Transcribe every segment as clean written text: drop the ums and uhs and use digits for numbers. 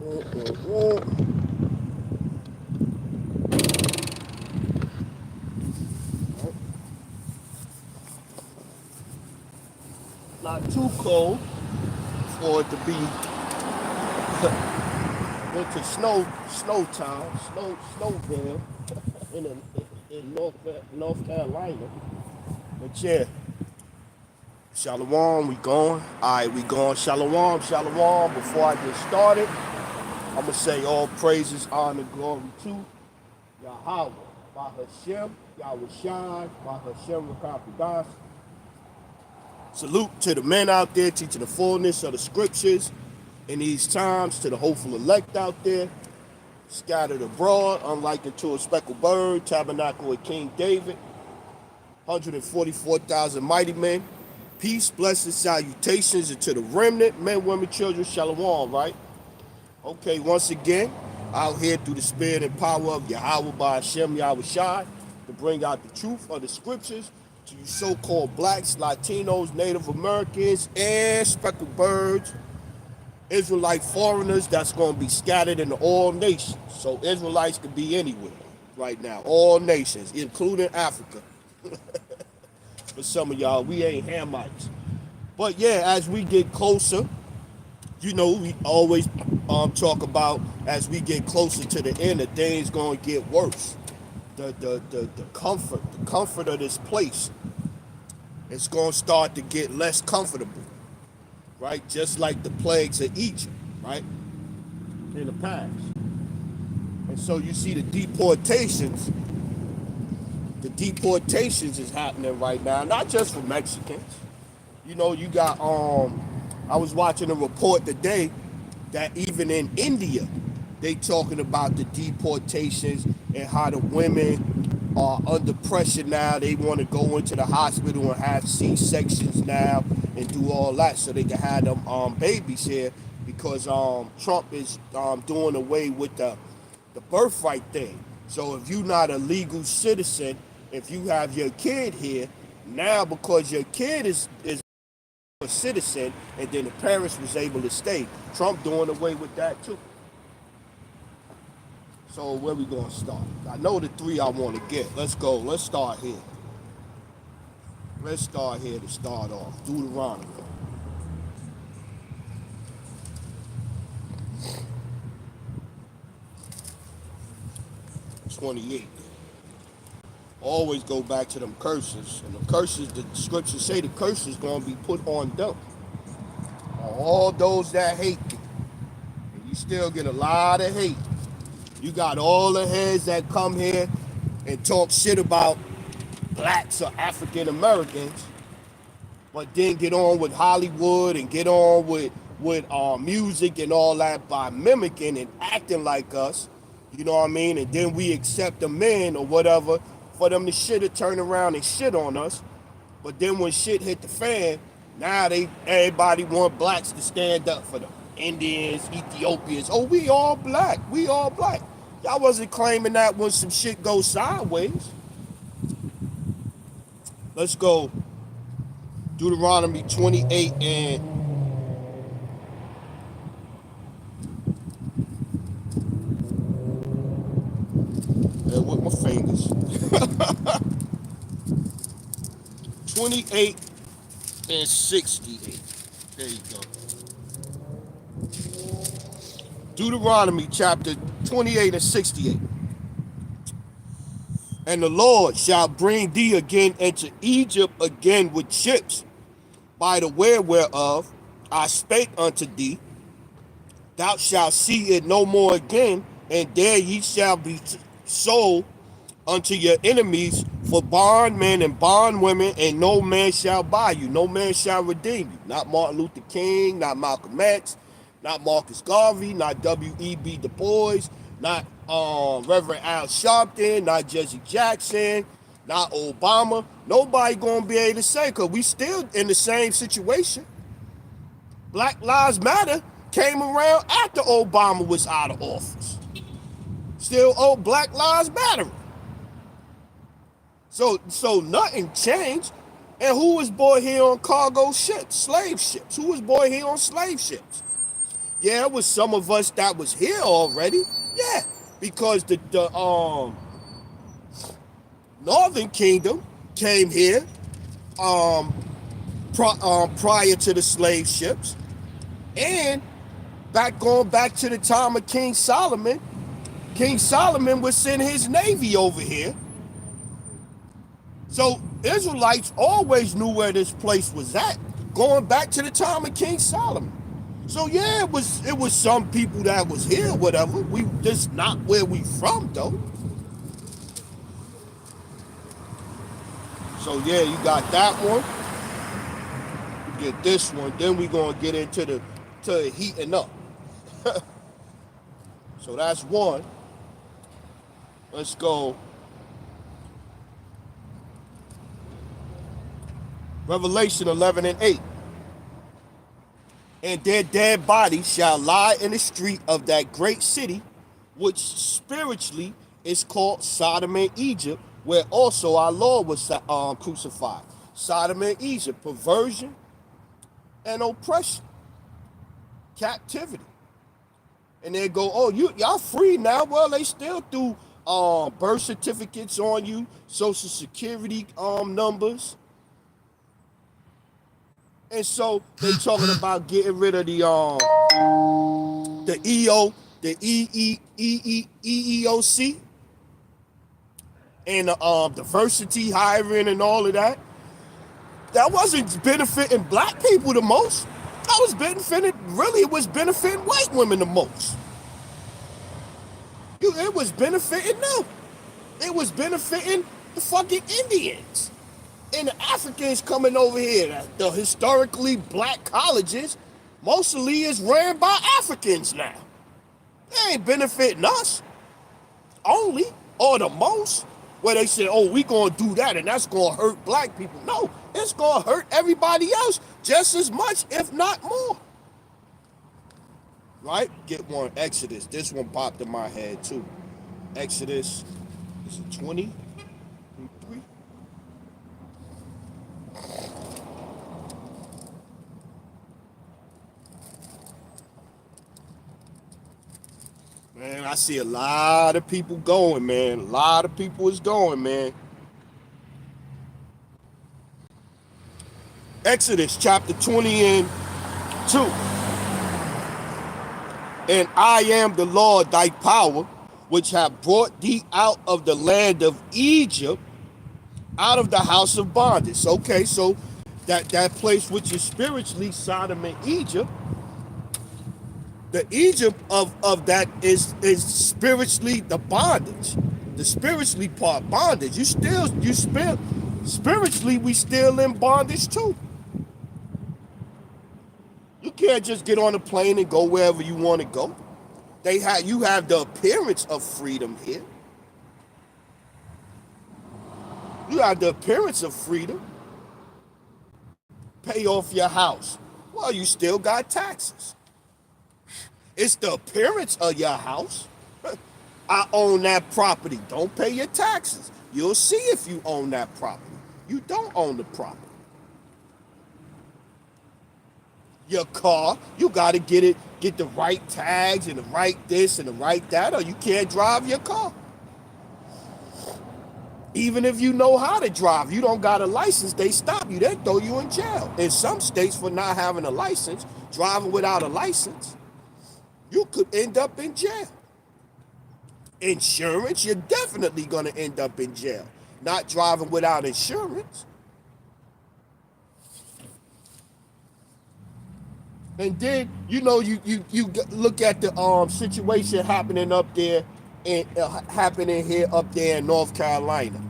Not too cold for it to be winter snow time, snowville in North Carolina. But yeah, Shalom, we going. All right, we going. Shalom, shalom. Before I get started, I'm going to say all praises, honor, glory to Yahweh, by Hashem, Yahweh Shai, by Hashem, Rakapadas. Salute to the men out there teaching the fullness of the scriptures in these times, to the hopeful elect out there, scattered abroad, unlike the two speckled bird, tabernacle of King David, 144,000 mighty men. Peace, blessings, salutations, and to the remnant, men, women, children, shalom, right? Okay, once again, out here through the spirit and power of Yahweh by Hashem, Yahweh Shai, to bring out the truth of the scriptures to you so-called blacks, Latinos, Native Americans, and speckled birds, Israelite foreigners that's going to be scattered in all nations. So Israelites could be anywhere right now, all nations, including Africa. For some of y'all, we ain't Hamites. But yeah, as we get closer, you know, we always talk about as we get closer to the end, the things going to get worse. The comfort of this place, it's going to start to get less comfortable, right? Just like the plagues of Egypt, right? In the past. And so you see the deportations is happening right now, not just for Mexicans. You know, you got, I was watching a report today that even in India, they talking about the deportations and how the women are under pressure now. They want to go into the hospital and have C-sections now and do all that so they can have them babies here because Trump is doing away with the birthright thing. So if you're not a legal citizen, if you have your kid here, now because your kid is a citizen and then the parents was able to stay, Trump doing away with that too. So where we gonna start? I know the three I want to get. Let's go. Let's start here. Let's start here to start off. Deuteronomy 28. Always go back to them curses. And the curses, the scriptures say the curse is going to be put on them. All those that hate you. And you still get a lot of hate. You got all the heads that come here and talk shit about blacks or African Americans, but then get on with Hollywood and get on with music and all that by mimicking and acting like us. You know what I mean? And then we accept the men or whatever for them to shit or turn around and shit on us. But then when shit hit the fan, now everybody want blacks to stand up for them. Indians, Ethiopians. Oh, we all black. We all black. Y'all wasn't claiming that when some shit goes sideways. Let's go. Deuteronomy 28 and with my fingers. 28 and 68. There you go. Deuteronomy chapter 28 and 68. And the Lord shall bring thee again into Egypt again with ships, by the way whereof I spake unto thee. Thou shalt see it no more again, and there ye shall be sold unto your enemies for bondmen and bondwomen, and no man shall buy you, no man shall redeem you. Not Martin Luther King, not Malcolm X, not Marcus Garvey, not W.E.B. Du Bois, not Reverend Al Sharpton, not Jesse Jackson, not Obama. Nobody gonna be able to say, because we still in the same situation. Black Lives Matter came around after Obama was out of office. Still Black Lives Matter. So nothing changed. And who was born here on cargo ships, slave ships? Who was born here on slave ships? Yeah, it was some of us that was here already. Yeah, because the Northern Kingdom came here um, prior to the slave ships, and going back to the time of King Solomon. King Solomon would send his navy over here. So Israelites always knew where this place was at, going back to the time of King Solomon. So yeah, it was some people that was here, whatever. We just not where we from though. So yeah, you got that one. You get this one. Then we gonna get into the heating up. So that's one. Let's go. Revelation 11 and 8. And their dead bodies shall lie in the street of that great city, which spiritually is called Sodom and Egypt, where also our Lord was crucified. Sodom and Egypt, perversion and oppression, captivity. And they go, oh, y'all free now. Well, they still do birth certificates on you, social security numbers. And so they talking about getting rid of the EEOC and diversity hiring and all of that. That wasn't benefiting black people the most. That was it was benefiting white women the most. It was benefiting them. It was benefiting the fucking Indians. And the Africans coming over here, the historically black colleges, mostly is ran by Africans now. They ain't benefiting us only or the most, where they say, oh, we gonna do that and that's gonna hurt black people. No, it's gonna hurt everybody else just as much, if not more. Right? Get one, Exodus. This one popped in my head too. Exodus, is it 20? Man, I see a lot of people going, man. A lot of people is going, man. Exodus chapter 20 and 2. And I am the Lord thy power, which have brought thee out of the land of Egypt, out of the house of bondage. Okay, so that place which is spiritually Sodom and Egypt, the Egypt of that is spiritually the bondage, the spiritually part bondage. Spiritually we still in bondage too. You can't just get on a plane and go wherever you want to go. You have the appearance of freedom here. You have the appearance of freedom. Pay off your house. Well, you still got taxes. It's the appearance of your house. I own that property. Don't pay your taxes. You'll see if you own that property. You don't own the property. Your car, you got to get the right tags and the right this and the right that, or you can't drive your car. Even if you know how to drive, you don't got a license, they stop you, they throw you in jail. In some states, for not having a license, driving without a license, you could end up in jail. Insurance, you're definitely going to end up in jail. Not driving without insurance. And then, you look at the situation happening up there and happening here up there in North Carolina.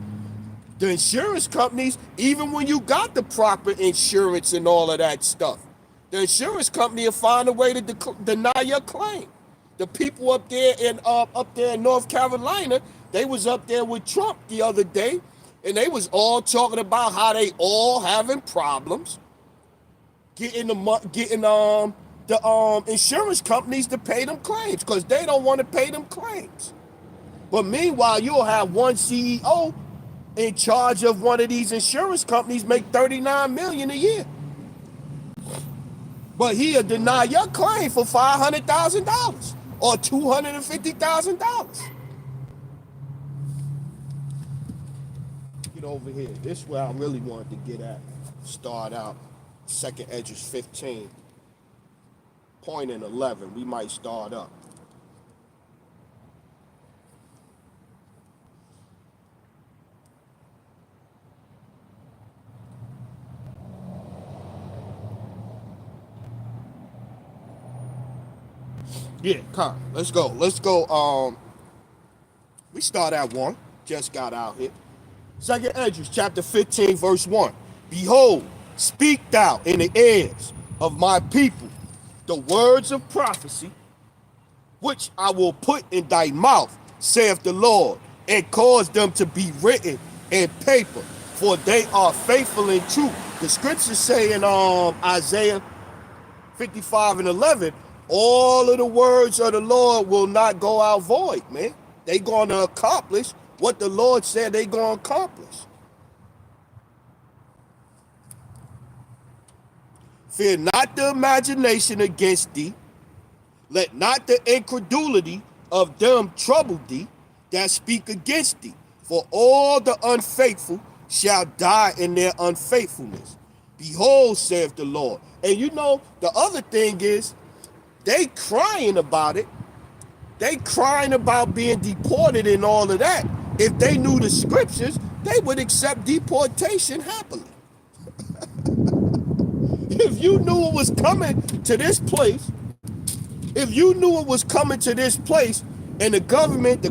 The insurance companies, even when you got the proper insurance and all of that stuff, the insurance company will find a way to deny your claim. The people up there in North Carolina, they was up there with Trump the other day, and they was all talking about how they all having problems getting the insurance companies to pay them claims because they don't want to pay them claims. But meanwhile, you'll have one CEO in charge of one of these insurance companies make $39 million a year. But he'll deny your claim for $500,000 or $250,000. Get over here. This is where I really wanted to get at. Start out. Second Edges 15. Point in 11. We might start up. Yeah, come. Let's go. Let's go. We start at 1. Just got out here. Second Edges, chapter 15, verse 1. Behold, speak thou in the ears of my people the words of prophecy, which I will put in thy mouth, saith the Lord, and cause them to be written in paper, for they are faithful and true. The scriptures say in Isaiah 55 and 11, all of the words of the Lord will not go out void, man. They going to accomplish what the Lord said they going to accomplish. Fear not the imagination against thee. Let not the incredulity of them trouble thee that speak against thee. For all the unfaithful shall die in their unfaithfulness. Behold, saith the Lord. And you know, the other thing is, they crying about it. They crying about being deported and all of that. If they knew the scriptures, they would accept deportation happily. If you knew it was coming to this place, if you knew it was coming to this place, and the government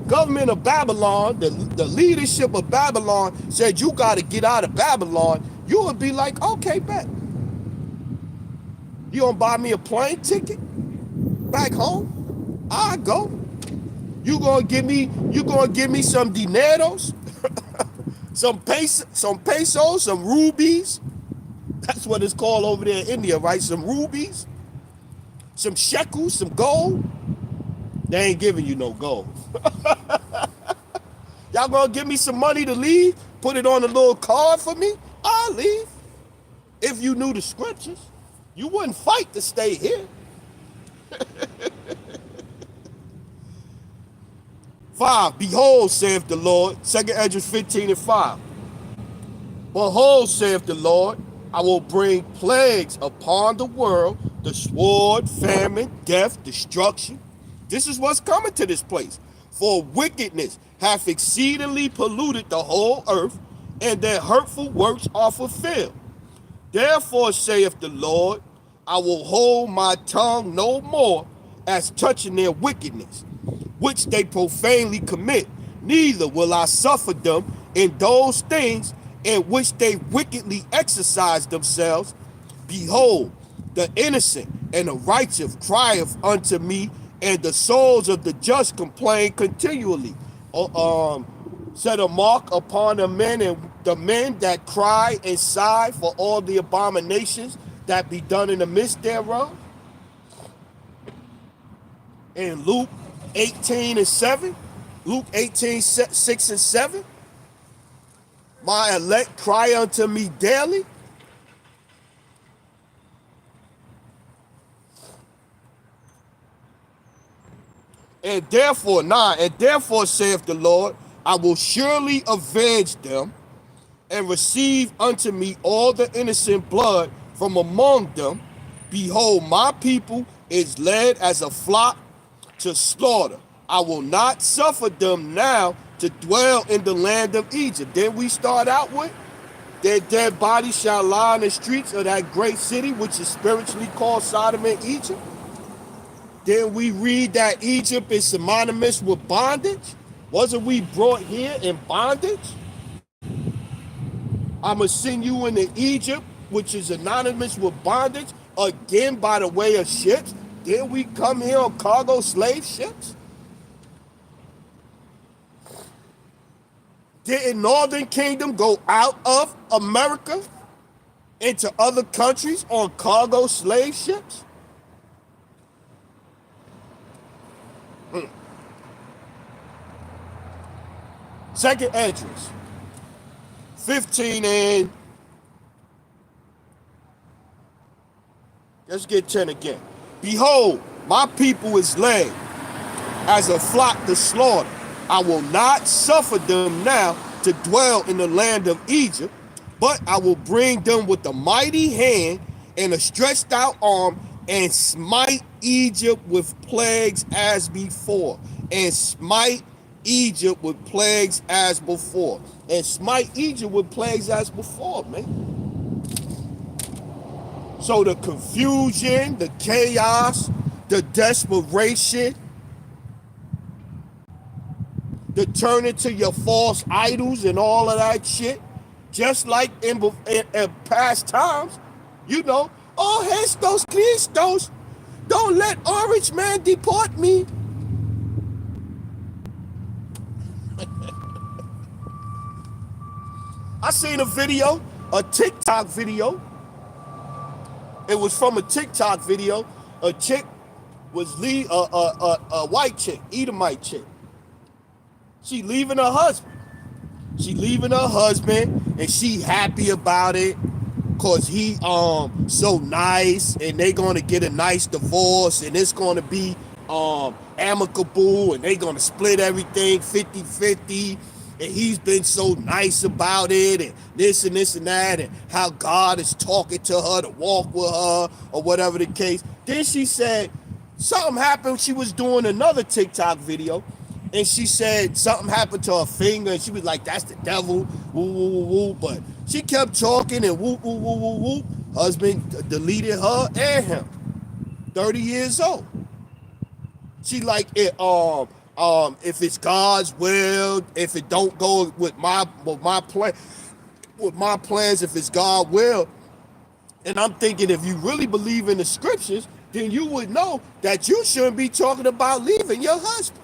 of Babylon, the leadership of Babylon said you got to get out of Babylon, you would be like, okay, bet. You gonna buy me a plane ticket back home? I go. You gonna give me some dineros, some pesos, some rubies. That's what it's called over there in India, right? Some rubies, some shekels, some gold. They ain't giving you no gold. Y'all gonna give me some money to leave? Put it on a little card for me? I'll leave. If you knew the scriptures, you wouldn't fight to stay here. 5, behold, saith the Lord. 2 Edges 15 and 5. Behold, saith the Lord, I will bring plagues upon the world, the sword, famine, death, destruction. This is what's coming to this place. For wickedness hath exceedingly polluted the whole earth, and their hurtful works are fulfilled. Therefore saith the Lord, I will hold my tongue no more as touching their wickedness, which they profanely commit, neither will I suffer them in those things in which they wickedly exercise themselves. Behold, the innocent and the righteous crieth unto me, and the souls of the just complain continually. Set a mark upon the men, and the men that cry and sigh for all the abominations that be done in the midst thereof. In Luke 18 and 7, Luke 18, 6 and 7, my elect cry unto me daily. And therefore saith the Lord, I will surely avenge them, and receive unto me all the innocent blood from among them. Behold, my people is led as a flock to slaughter. I will not suffer them now to dwell in the land of Egypt. Then we start out with, their dead bodies shall lie in the streets of that great city, which is spiritually called Sodom and Egypt. Then we read that Egypt is synonymous with bondage. Wasn't we brought here in bondage? I'm going to send you into Egypt, which is synonymous with bondage, again by the way of ships. Then we come here on cargo slave ships. Didn't Northern Kingdom go out of America into other countries on cargo slave ships? Second Edges 15 and Let's get 10 again. Behold, my people is led as a flock to slaughter. I will not suffer them now to dwell in the land of Egypt, but I will bring them with a mighty hand and a stretched out arm and smite Egypt with plagues as before. And smite Egypt with plagues as before. And smite Egypt with plagues as before, man. So the confusion, the chaos, the desperation, the turning to your false idols and all of that shit, just like in past times, you know, oh, Hestos Christos, don't let Orange Man deport me. I seen a video, a TikTok video. It was from a TikTok video. A chick was a white chick, Edomite chick. She leaving her husband. And she happy about it cause he so nice and they gonna get a nice divorce and it's gonna be amicable and they gonna split everything 50-50 and he's been so nice about it and this and that and how God is talking to her to walk with her or whatever the case. Then she said something happened. She was doing another TikTok video and she said something happened to her finger and she was like, that's the devil, woo, woo, woo, woo. But she kept talking and whoop, whoop, whoop, whoop, whoop. Husband deleted her and him. 30 years old. She like it, if it's God's will, if it don't go with my plans, if it's God's will. And I'm thinking if you really believe in the scriptures, then you would know that you shouldn't be talking about leaving your husband.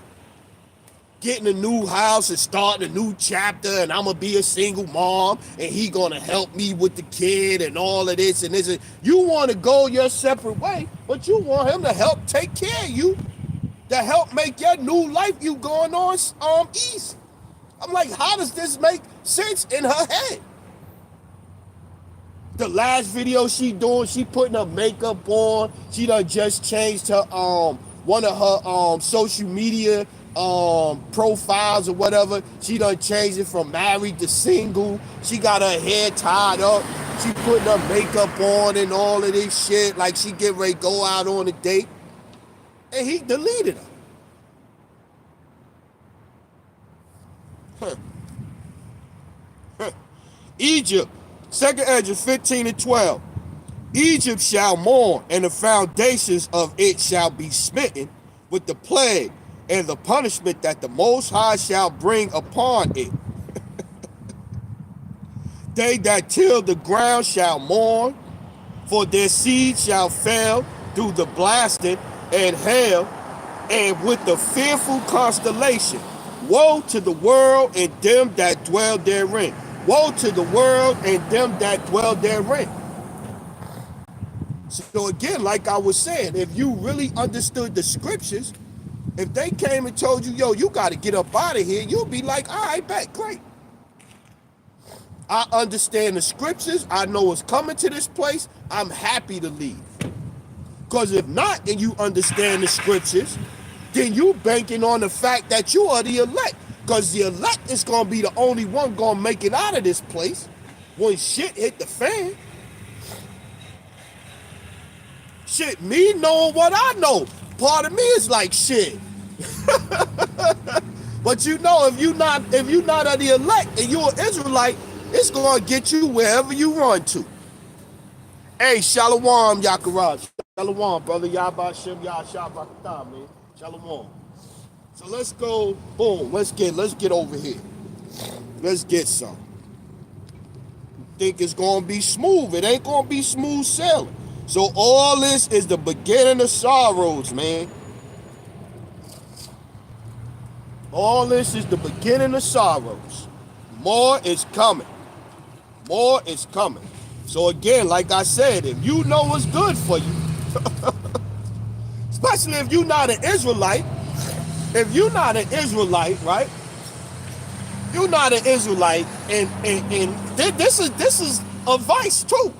Getting a new house and starting a new chapter and I'm going to be a single mom and he going to help me with the kid and all of this and this. You want to go your separate way, but you want him to help take care of you, to help make your new life you going on east. I'm like, how does this make sense in her head? The last video she doing, she putting her makeup on. She done just changed her one of her social media profiles or whatever. She done changed it from married to single. She got her hair tied up. She putting her makeup on and all of this shit like she get ready to go out on a date. And he deleted her. Egypt, 2nd Ezra 15-12. Egypt shall mourn, and the foundations of it shall be smitten with the plague and the punishment that the Most High shall bring upon it. They that till the ground shall mourn, for their seed shall fail through the blasting and hail, and with the fearful constellation. Woe to the world and them that dwell therein. Woe to the world and them that dwell therein. So again, like I was saying, if you really understood the scriptures, if they came and told you, yo, you got to get up out of here, you'll be like, all right, bet, great. I understand the scriptures. I know it's coming to this place. I'm happy to leave. Because if not, and you understand the scriptures, then you banking on the fact that you are the elect. Because the elect is going to be the only one going to make it out of this place when shit hit the fan. Shit, me knowing what I know, part of me is like shit. But you know, if you're not of the elect and you're an Israelite, it's going to get you wherever you run to. Hey, Shalom, Yakaraj. Shalom, brother. Yabba Shem Yah Shabbat, man. Shalom. So let's go, boom, let's get over here. Let's get some. Think it's gonna be smooth. It ain't gonna be smooth sailing. So all this is the beginning of sorrows, man. All this is the beginning of sorrows. More is coming. More is coming. So again, like I said, if you know what's good for you, especially if you're not an Israelite, right? You're not an Israelite, and this is advice too.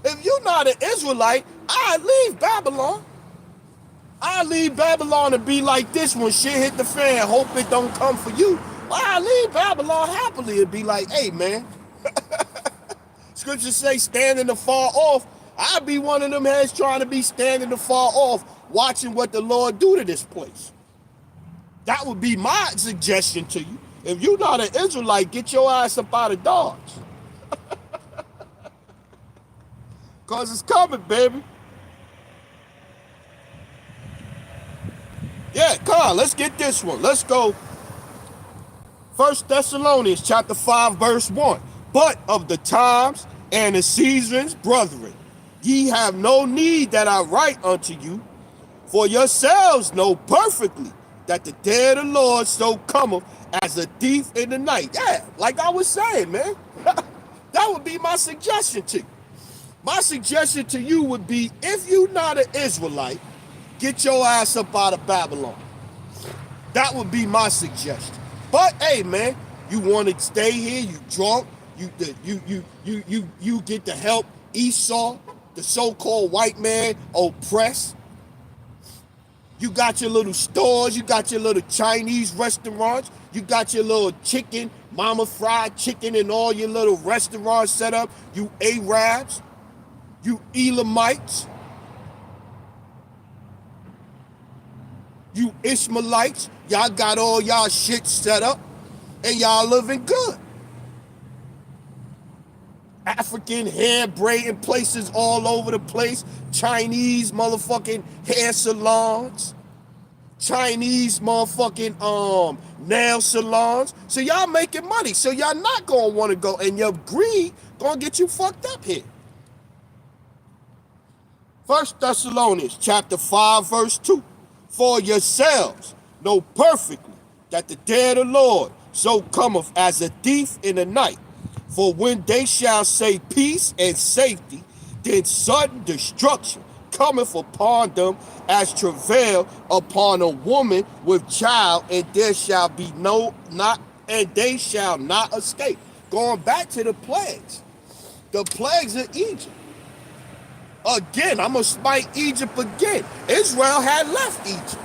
If you're not an Israelite, I leave Babylon. I leave Babylon and be like this when shit hit the fan. Hope it don't come for you. I leave Babylon happily and be like, hey man, scriptures say standing afar off. I'd be one of them heads trying to be standing afar off, watching what the Lord do to this place. That would be my suggestion to you. If you're not an Israelite, get your ass up out of Dodge. Because it's coming, baby. Yeah, come on, let's get this one. Let's go. 1 Thessalonians chapter 5, verse 1. But of the times and the seasons, brethren, ye have no need that I write unto you, for yourselves know perfectly that the day of the Lord so cometh as a thief in the night. Yeah, like I was saying, man. That would be my suggestion to you. My suggestion to you would be, if you're not an Israelite, get your ass up out of Babylon. That would be my suggestion. But hey, man, you want to stay here? You drunk? You get to help Esau, the so-called white man, oppress. You got your little stores. You got your little Chinese restaurants. You got your little chicken, mama fried chicken, and all your little restaurants set up. You Arabs, you Elamites, you Ishmaelites. Y'all got all y'all shit set up, and y'all living good. African hair braiding places all over the place. Chinese motherfucking hair salons. Chinese motherfucking nail salons. So y'all making money. So y'all not gonna want to go, and your greed gonna get you fucked up here. 1 Thessalonians chapter 5, verse 2. For yourselves know perfectly that the day of the Lord so cometh as a thief in the night. For when they shall say peace and safety, then sudden destruction cometh upon them as travail upon a woman with child, and there shall be they shall not escape. Going back to the plagues of Egypt. Again, I'm gonna smite Egypt again. Israel had left Egypt.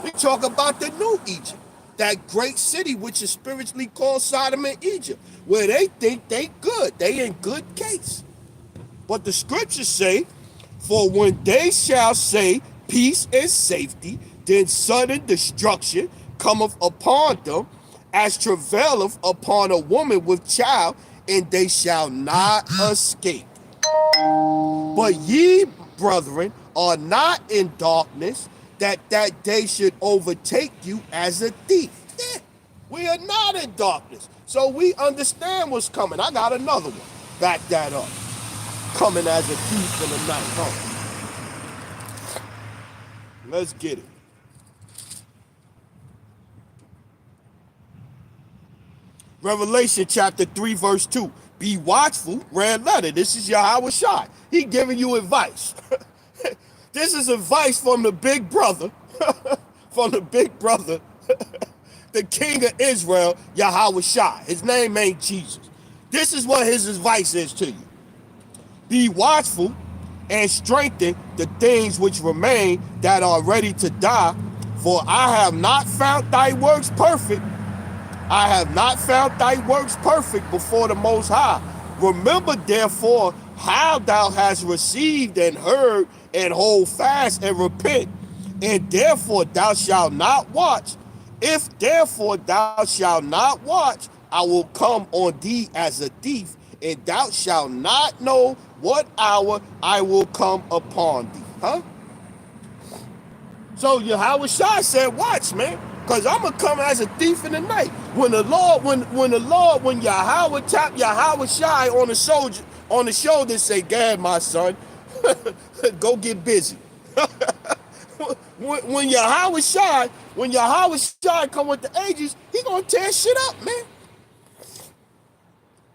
We talk about the new Egypt, that great city which is spiritually called Sodom and Egypt, where they think they good, they in good case. But the scriptures say, for when they shall say peace and safety, then sudden destruction cometh upon them, as travaileth upon a woman with child, and they shall not escape. But ye, brethren, are not in darkness, that day should overtake you as a thief. Yeah, we are not in darkness. So we understand what's coming. I got another one. Back that up. Coming as a thief in the night. Huh? Let's get it. Revelation chapter 3, verse 2. Be watchful, red letter. This is Yahweh Shai. He giving you advice. This is advice from the big brother, the king of Israel, Yahweh Shai. His name ain't Jesus. This is what his advice is to you. Be watchful and strengthen the things which remain that are ready to die, for I have not found thy works perfect. I have not found thy works perfect before the Most High. Remember, therefore, how thou hast received and heard, and hold fast and repent. And therefore thou shalt not watch. If therefore thou shalt not watch, I will come on thee as a thief, and thou shalt not know what hour I will come upon thee. Huh? So Yahweh Shai said, watch, man, because I'm going to come as a thief in the night. When Yahweh tap Yahweh Shai on the shoulder and say, Gad, my son, go get busy. when Yahweh Shai come with the angels, he going to tear shit up, man.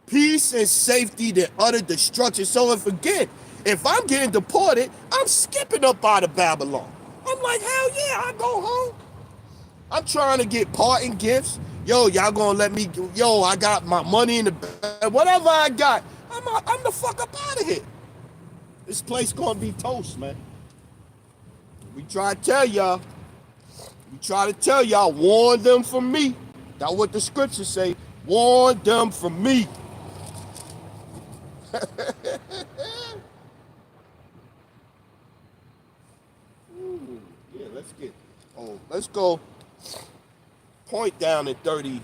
Peace and safety, the utter destruction. So if I'm getting deported, I'm skipping up out of Babylon. I'm like, hell yeah, I go home. I'm trying to get parting gifts. Yo, y'all gonna let me, I got my money in the bag. Whatever I got, I'm the fuck up out of here. This place gonna be toast, man. We try to tell y'all. We try to tell y'all, warn them from me. That's what the scriptures say. Warn them from me. Ooh, yeah, let's get. Oh, let's go. Point down at 32.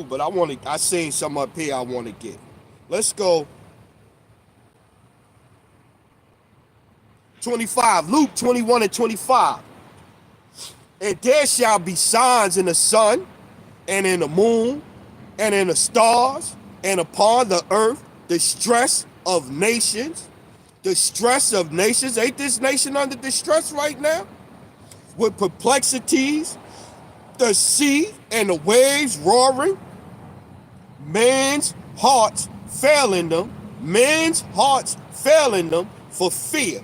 But I seen some up here I want to get. Let's go 25. Luke 21 and 25. And there shall be signs in the sun, and in the moon, and in the stars, and upon the earth, distress of nations. Distress of nations. Ain't this nation under distress right now? With perplexities, the sea and the waves roaring, men's hearts failing them, for fear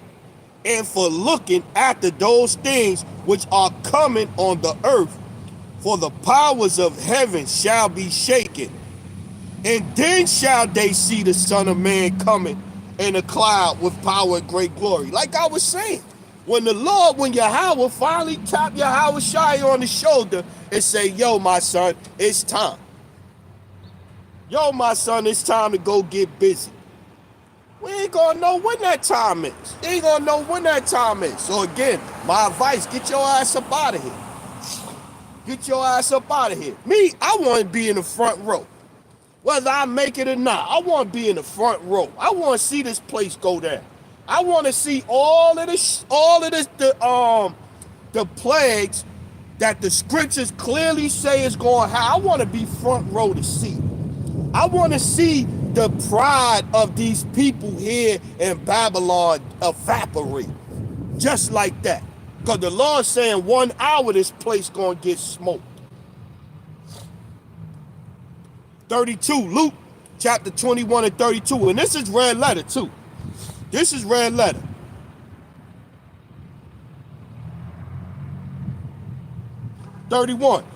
and for looking after those things which are coming on the earth. For the powers of heaven shall be shaken. And then shall they see the Son of Man coming in a cloud with power and great glory. Like I was saying, when Yahweh finally tap Yahweh Shai on the shoulder and say, yo, my son, it's time. Yo, my son, it's time to go get busy. We ain't gonna know when that time is. So again, my advice, get your ass up out of here. Me, I want to be in the front row. Whether I make it or not, I want to be in the front row. I want to see this place go down. I want to see all of the plagues that the scriptures clearly say is going to happen. I want to be front row to see. I want to see the pride of these people here in Babylon evaporate. Just like that. Because the Lord's saying 1 hour this place going to get smoked. 32, Luke chapter 21 and 32. And this is red letter too. 31.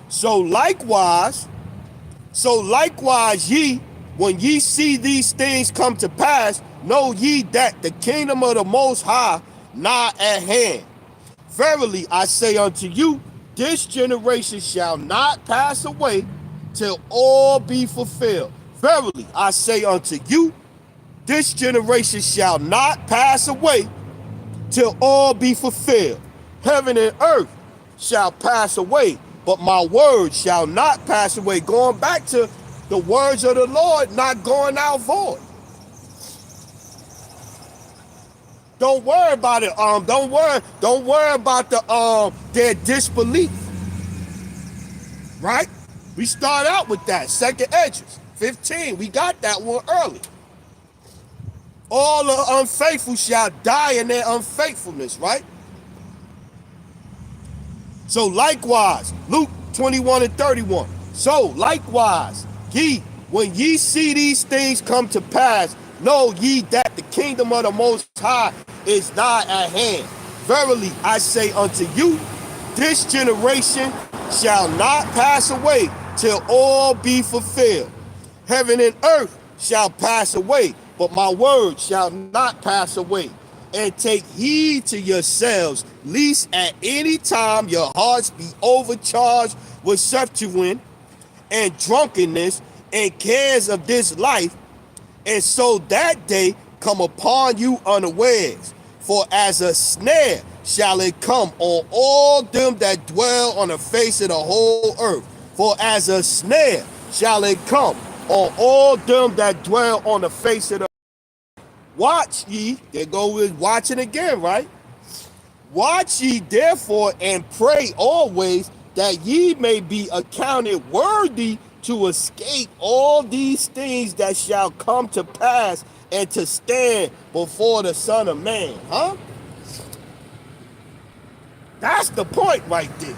So likewise ye, when ye see these things come to pass, know ye that the kingdom of the Most High nigh at hand. Verily I say unto you, this generation shall not pass away till all be fulfilled. Verily I say unto you, this generation shall not pass away till all be fulfilled. Heaven and earth shall pass away, but my word shall not pass away. Going back to the words of the Lord not going out void. Don't worry about it. Don't worry about their disbelief. Right? We start out with that. Second Esdras 15. We got that one early. All the unfaithful shall die in their unfaithfulness, right? So likewise, Luke 21 and 31. So likewise, ye, when ye see these things come to pass, know ye that the kingdom of the Most High is nigh at hand. Verily I say unto you, this generation shall not pass away till all be fulfilled. Heaven and earth shall pass away, but my word shall not pass away. And take heed to yourselves, lest at any time your hearts be overcharged with subterfuge and drunkenness and cares of this life, and so that day come upon you unawares. For as a snare shall it come on all them that dwell on the face of the whole earth. For as a snare shall it come on all them that dwell on the face of the earth. Watch ye, there go with watching again, right? Watch ye therefore and pray always, that ye may be accounted worthy to escape all these things that shall come to pass, and to stand before the Son of Man. Huh? That's the point right there.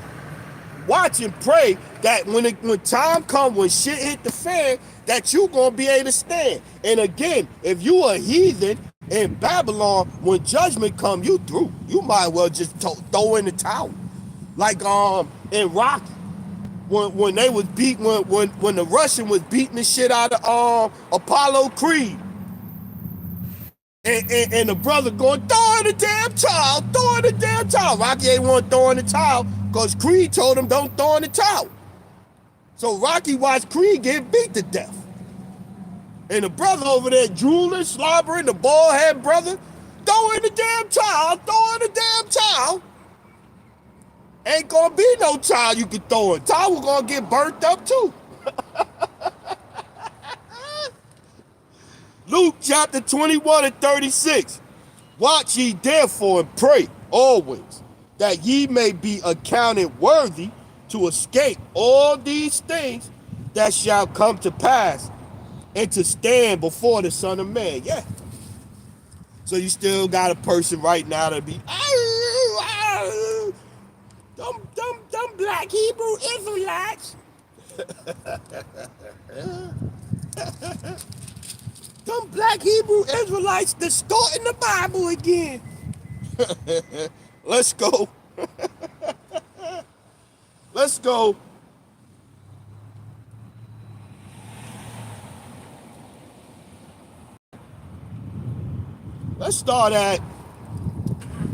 Watch and pray that when time comes, when shit hit the fan, that you gonna be able to stand. And again, if you a heathen in Babylon, when judgment come, you through. You might well just throw in the towel. Like in Rocky. when they was beat when the Russian was beating the shit out of Apollo Creed. And the brother going, throw in the damn towel, throw in the damn towel. Rocky ain't want to throw in the towel because Creed told him don't throw in the towel. So Rocky watched Creed get beat to death. And the brother over there drooling, slobbering, the bald head brother, throw in the damn towel, throw in the damn towel. Ain't gonna be no towel you can throw in. Towel gonna get burnt up too. Luke chapter 21 and 36. Watch ye therefore and pray always, that ye may be accounted worthy to escape all these things that shall come to pass and to stand before the Son of Man. Yeah. So you still got a person right now to be, them black Hebrew Israelites. Them black Hebrew Israelites distorting the Bible again. Let's go. Let's go. Let's start at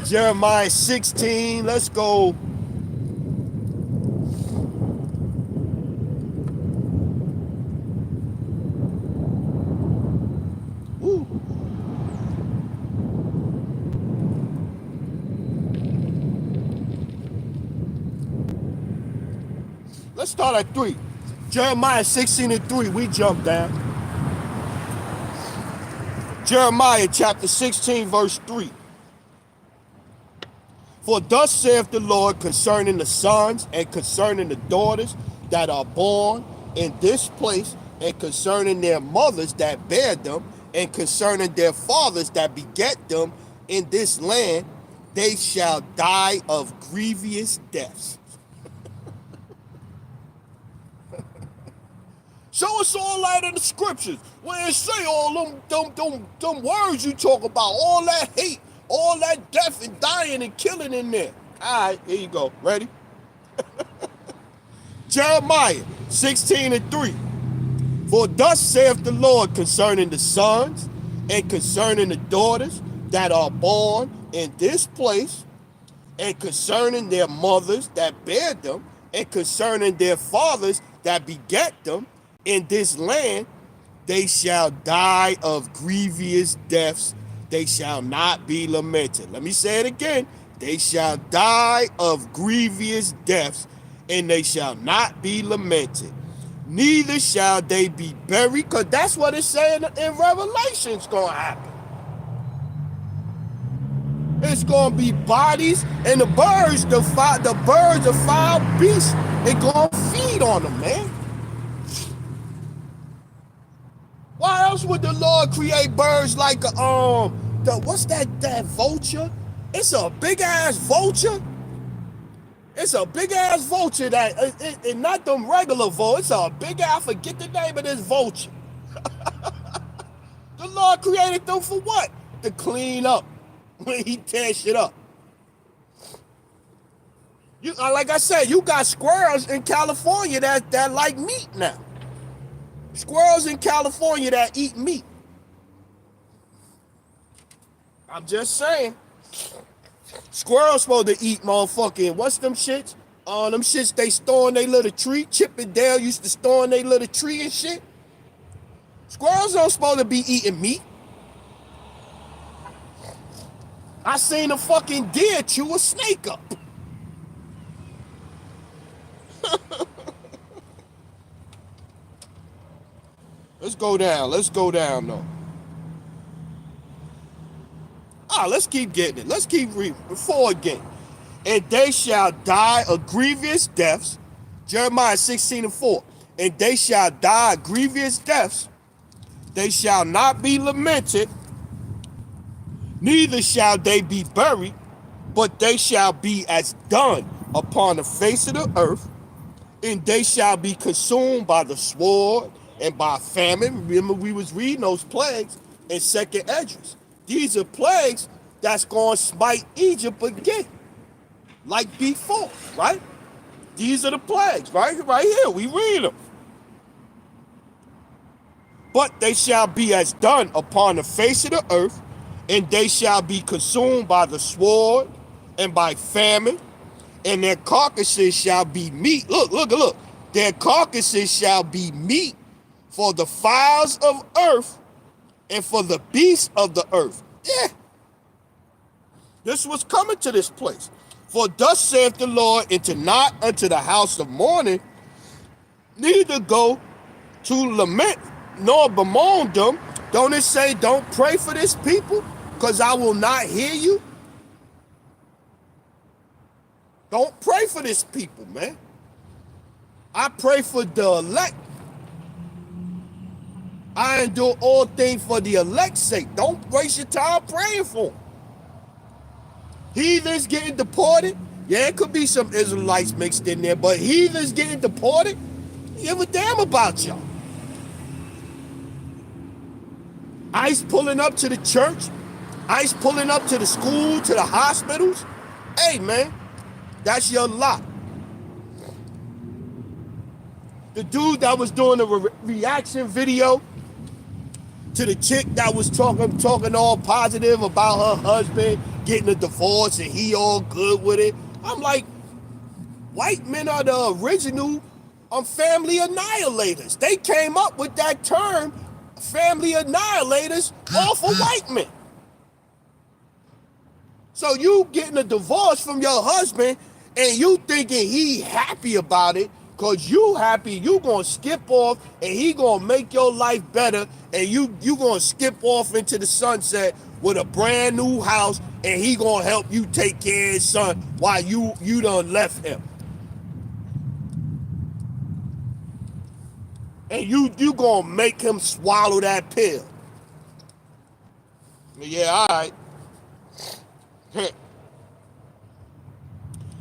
Jeremiah 16. Let's go. Woo. Let's start at 3. Jeremiah 16 and 3. We jump down. Jeremiah chapter 16 verse 3. For thus saith the Lord concerning the sons and concerning the daughters that are born in this place, and concerning their mothers that bear them, and concerning their fathers that beget them in this land, they shall die of grievous deaths. Show us all that in the scriptures. Where it say all them words you talk about, all that hate, all that death and dying and killing in there. All right, here you go. Ready? Jeremiah 16 and 3. For thus saith the Lord concerning the sons and concerning the daughters that are born in this place, and concerning their mothers that bear them, and concerning their fathers that beget them in this land, they shall die of grievous deaths. They shall not be lamented. Let me say it again. They shall die of grievous deaths, and they shall not be lamented. Neither shall they be buried, because that's what it's saying in Revelation is going to happen. It's going to be bodies, and the birds, the birds of foul beasts, they're going to feed on them, man. Why else would the Lord create birds like what's that vulture? It's a big ass vulture. It's a big ass vulture that and not them regular vultures. It's a big ass. I forget the name of this vulture. The Lord created them for what? To clean up when He tears shit up. You like I said, you got squirrels in California that like meat now. Squirrels in California that eat meat. I'm just saying. Squirrels supposed to eat motherfucking, what's them shits? Them shits they store in their little tree. Chip and Dale used to store in their little tree and shit. Squirrels don't supposed to be eating meat. I seen a fucking deer chew a snake up. Let's go down. Let's go down, though. Let's keep getting it. Let's keep reading. 4 again. And they shall die of grievous deaths. Jeremiah 16 and 4. And they shall die of grievous deaths. They shall not be lamented. Neither shall they be buried, but they shall be as dung upon the face of the earth. And they shall be consumed by the sword and by famine. Remember, we was reading those plagues in 2nd Esdras. These are plagues that's going to smite Egypt again, like before, right? These are the plagues, right? Right here, we read them. But they shall be as done upon the face of the earth, and they shall be consumed by the sword and by famine, and their carcasses shall be meat. Look. Their carcasses shall be meat for the fowls of earth and for the beasts of the earth. Yeah. This was coming to this place. For thus saith the Lord, enter not unto the house of mourning, neither go to lament nor bemoan them. Don't it say don't pray for this people? Because I will not hear you. Don't pray for this people, man. I pray for the elect. I endure all things for the elect's sake. Don't waste your time praying for them. Heathens getting deported. Yeah, it could be some Israelites mixed in there, but heathens getting deported. Give a damn about y'all. ICE pulling up to the church. ICE pulling up to the school, to the hospitals. Hey, man, that's your lot. The dude that was doing a reaction video to the chick that was talking all positive about her husband getting a divorce and he all good with it. I'm like, white men are the original family annihilators. They came up with that term, family annihilators, off of white men. So you getting a divorce from your husband and you thinking he happy about it, because you happy, you going to skip off and he going to make your life better, and you going to skip off into the sunset with a brand new house, and he going to help you take care of his son while you done left him. And you going to make him swallow that pill. Yeah, all right.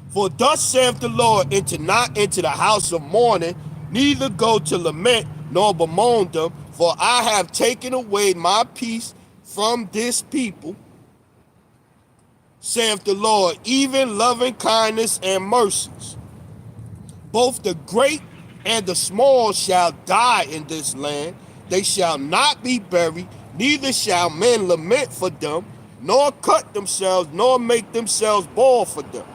For thus saith the Lord, enter not into the house of mourning, neither go to lament nor bemoan them, for I have taken away my peace from this people, saith the Lord, even loving kindness and mercies. Both the great and the small shall die in this land. They shall not be buried, neither shall men lament for them, nor cut themselves, nor make themselves bald for them.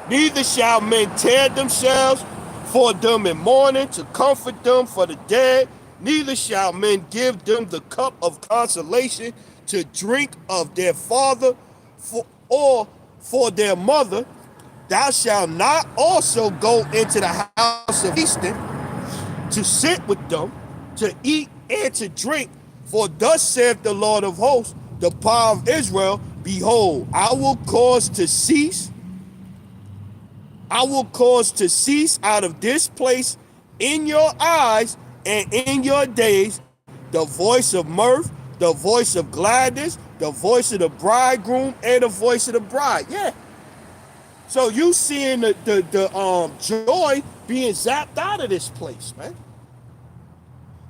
Neither shall men tear themselves for them in mourning, to comfort them for the dead. Neither shall men give them the cup of consolation to drink of their father or for their mother. Thou shalt not also go into the house of feasting to sit with them, to eat and to drink. For thus saith the Lord of hosts, the power of Israel, behold, I will cause to cease out of this place in your eyes and in your days the voice of mirth, the voice of gladness, the voice of the bridegroom, and the voice of the bride. Yeah. So you seeing the joy being zapped out of this place, man.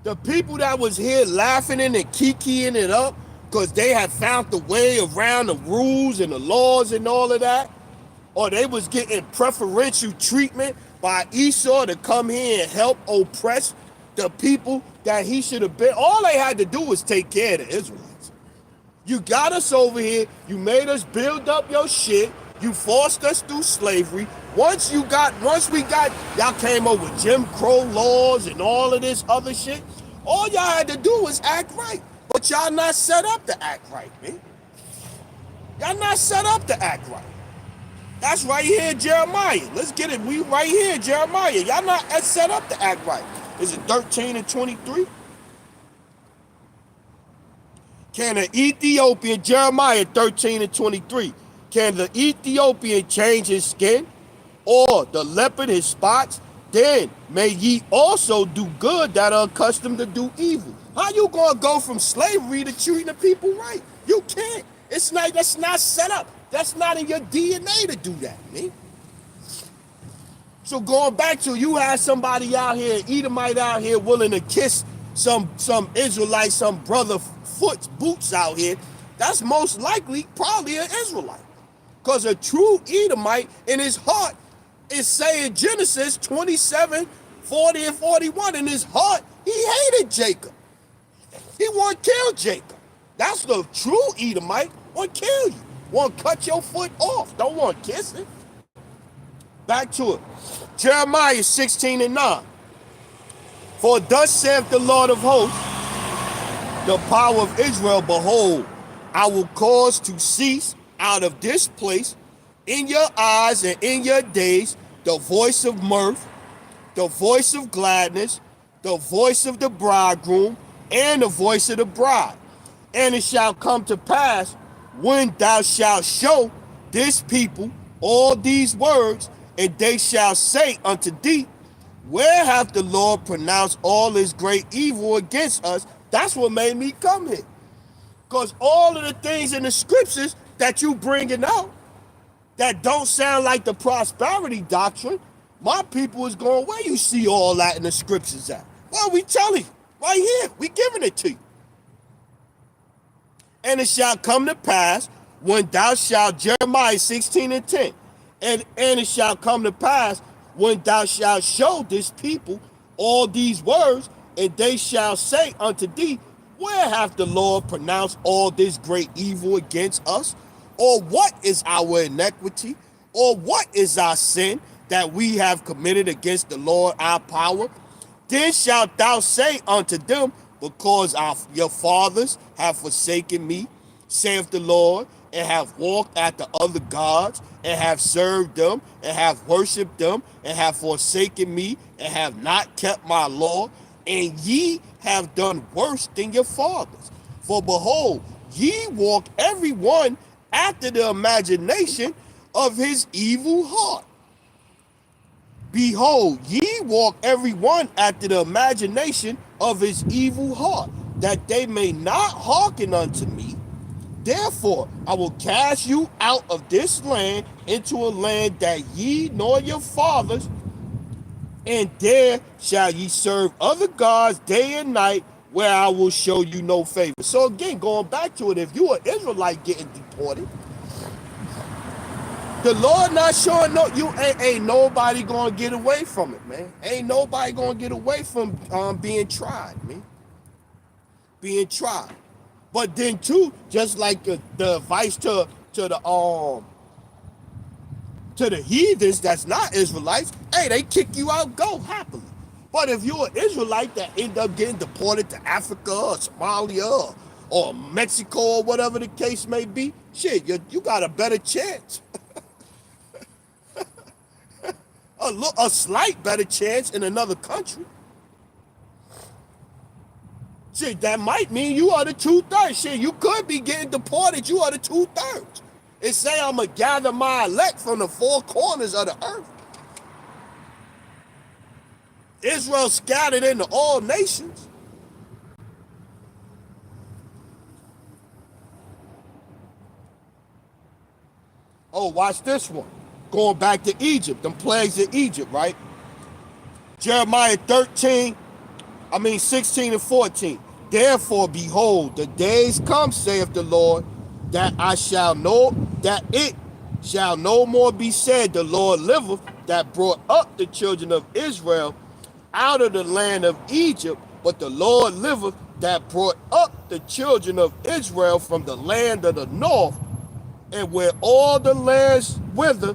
The people that was here laughing and kikiing it up because they had found the way around the rules and the laws and all of that, or they was getting preferential treatment by Esau to come here and help oppress the people that he should have been. All they had to do was take care of the Israelites. You got us over here. You made us build up your shit. You forced us through slavery. Once we got, y'all came over with Jim Crow laws and all of this other shit. All y'all had to do was act right. But y'all not set up to act right, man. Y'all not set up to act right. That's right here, Jeremiah. Let's get it. We right here, Jeremiah. Y'all not set up to act right. Is it 13 and 23? Can an Ethiopian, Jeremiah 13 and 23, can the Ethiopian change his skin, or the leopard his spots? Then may ye also do good that are accustomed to do evil. How you gonna go from slavery to treating the people right? You can't. It's not. That's not set up. That's not in your DNA to do that, man. So going back to, you had somebody out here, Edomite out here, willing to kiss some Israelite, some brother foot's boots out here. That's most likely probably an Israelite, because a true Edomite in his heart It say in Genesis 27, 40 and 41, in his heart, he hated Jacob. He want to kill Jacob. That's the true Edomite. Want to kill you. Want to cut your foot off. Don't want to kiss it. Back to it. Jeremiah 16 and 9. For thus saith the Lord of hosts, the power of Israel, behold, I will cause to cease out of this place in your eyes and in your days the voice of mirth, the voice of gladness, the voice of the bridegroom, and the voice of the bride. And it shall come to pass, when thou shalt show this people all these words, and they shall say unto thee, where hath the Lord pronounced all his great evil against us? That's what made me come here. Because all of the things in the scriptures that you bringing out that don't sound like the prosperity doctrine, my people is going, where you see all that in the scriptures at? Well, we telling you, right here, we giving it to you. And it shall come to pass, when thou shalt, Jeremiah 16 and 10, and it shall come to pass, when thou shalt show this people all these words, and they shall say unto thee, where hath the Lord pronounced all this great evil against us? Or what is our iniquity? Or what is our sin that we have committed against the Lord our power? Then shalt thou say unto them, because your fathers have forsaken me, saith the Lord, and have walked after other gods, and have served them, and have worshipped them, and have forsaken me, and have not kept my law, and ye have done worse than your fathers. For behold, ye walk every one after the imagination of his evil heart. Behold, ye walk every one after the imagination of his evil heart, that they may not hearken unto me. Therefore, I will cast you out of this land into a land that ye nor your fathers, and there shall ye serve other gods day and night, where I will show you no favor. So again, going back to it, if you an Israelite getting deported, the Lord not showing no, you ain't nobody gonna get away from it, man. Ain't nobody gonna get away from being tried, man. Being tried. But then too, just like the advice to the heathens that's not Israelites, hey, they kick you out, go happily. But if you're an Israelite that end up getting deported to Africa or Somalia or Mexico or whatever the case may be, shit, you got a better chance. A slight better chance in another country. Shit, that might mean you are the 2/3. Shit, you could be getting deported. You are the 2/3. It say I'm going to gather my elect from the four corners of the earth. Israel scattered into all nations. Oh, watch this one. Going back to Egypt, them plagues of Egypt, right? Jeremiah 16 and 14. Therefore, behold, the days come, saith the Lord, that it shall no more be said, the Lord liveth, that brought up the children of Israel out of the land of Egypt, but the Lord liveth, that brought up the children of Israel from the land of the north, and where all the lands whither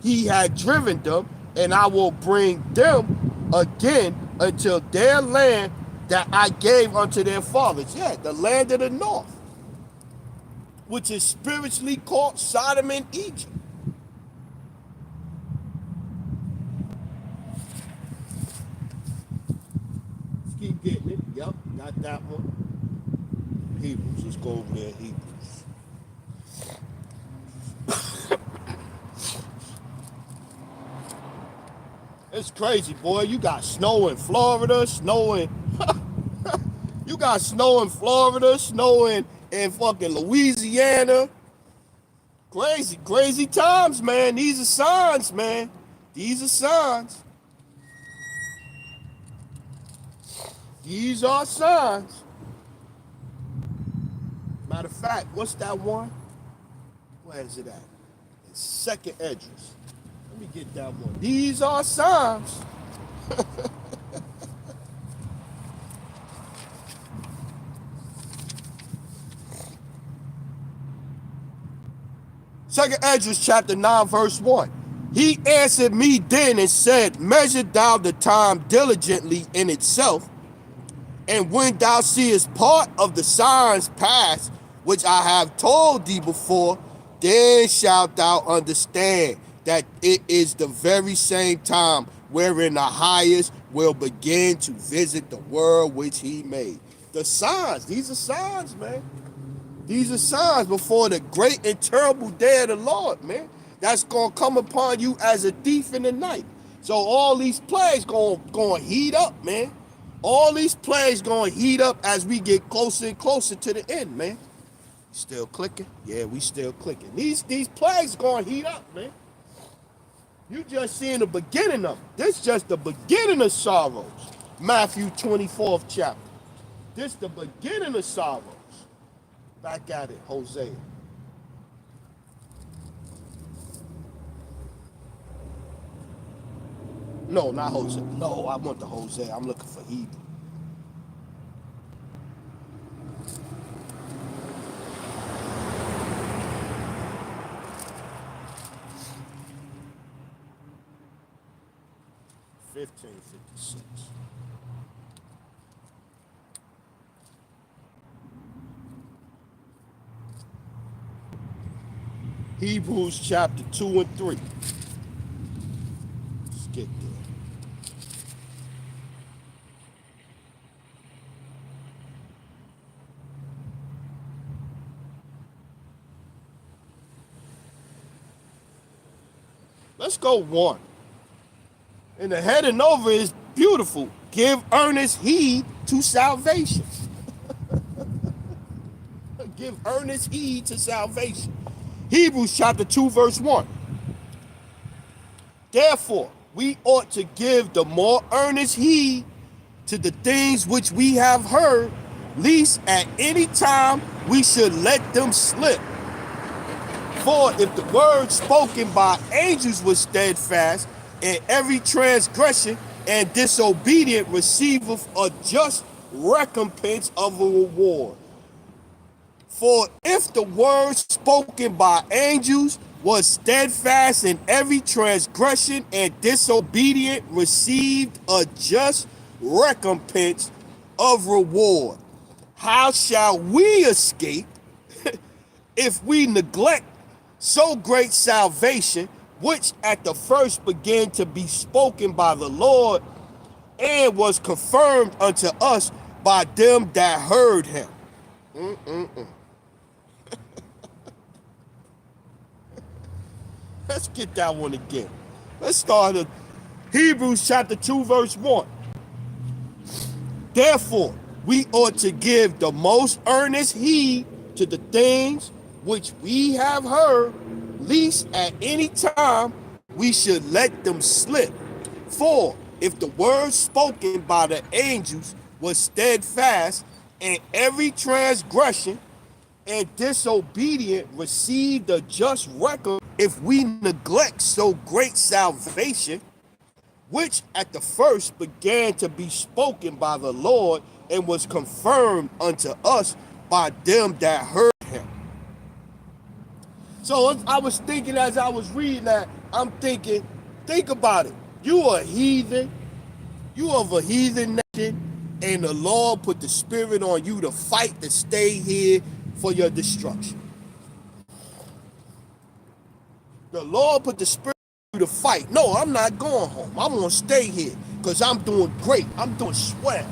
he had driven them, and I will bring them again until their land that I gave unto their fathers. Yeah, the land of the north, which is spiritually called Sodom and Egypt. Let's keep getting it. Yep, got that one. Hebrews, let's go over there, Hebrews. It's crazy, boy. You got snow in Florida, you got snow in Florida, snow in fucking Louisiana. Crazy, crazy times, man. These are signs, man. These are signs. These are signs. Matter of fact, what's that one? Where is it at? It's second Esdras. Let me get that one. These are signs. Second Ezra chapter 9, verse 1. He answered me then and said, measure thou the time diligently in itself, and when thou seest part of the signs past, which I have told thee before, then shalt thou understand that it is the very same time wherein the highest will begin to visit the world which he made. The signs, these are signs, man. These are signs before the great and terrible day of the Lord, man. That's going to come upon you as a thief in the night. So all these plagues going to heat up, man. All these plagues going to heat up as we get closer and closer to the end, man. Still clicking? Yeah, we still clicking. These plagues going to heat up, man. You just seeing the beginning of it. This just the beginning of sorrows. Matthew 24th chapter. This the beginning of sorrows. Back at it, Hosea. No, not Hosea. No, I want the Hosea. I'm looking for Hebrew. $15.56. Hebrews chapter 2 and 3. Let's get there. Let's go 1. And the heading over is beautiful. Give earnest heed to salvation. Give earnest heed to salvation. Hebrews chapter 2 verse 1. Therefore, we ought to give the more earnest heed to the things which we have heard, lest at any time we should let them slip. For if the word spoken by angels was steadfast, and every transgression and disobedient receiveth a just recompense of a reward. For if the word spoken by angels was steadfast, and every transgression and disobedient received a just recompense of reward, how shall we escape if we neglect so great salvation, which at the first began to be spoken by the Lord, and was confirmed unto us by them that heard him? Let's get that one again. Let's start at Hebrews chapter 2 verse 1. Therefore, we ought to give the most earnest heed to the things which we have heard, lest at any time we should let them slip. For if the word spoken by the angels was steadfast, and every transgression and disobedient received a just record, if we neglect so great salvation, which at the first began to be spoken by the Lord, and was confirmed unto us by them that heard him. So I was thinking as I was reading that, I'm thinking, think about it. You are a heathen. You of a heathen nation, and the Lord put the spirit on you to fight to stay here for your destruction. The Lord put the spirit on you to fight. No, I'm not going home. I'm going to stay here because I'm doing great. I'm doing swell.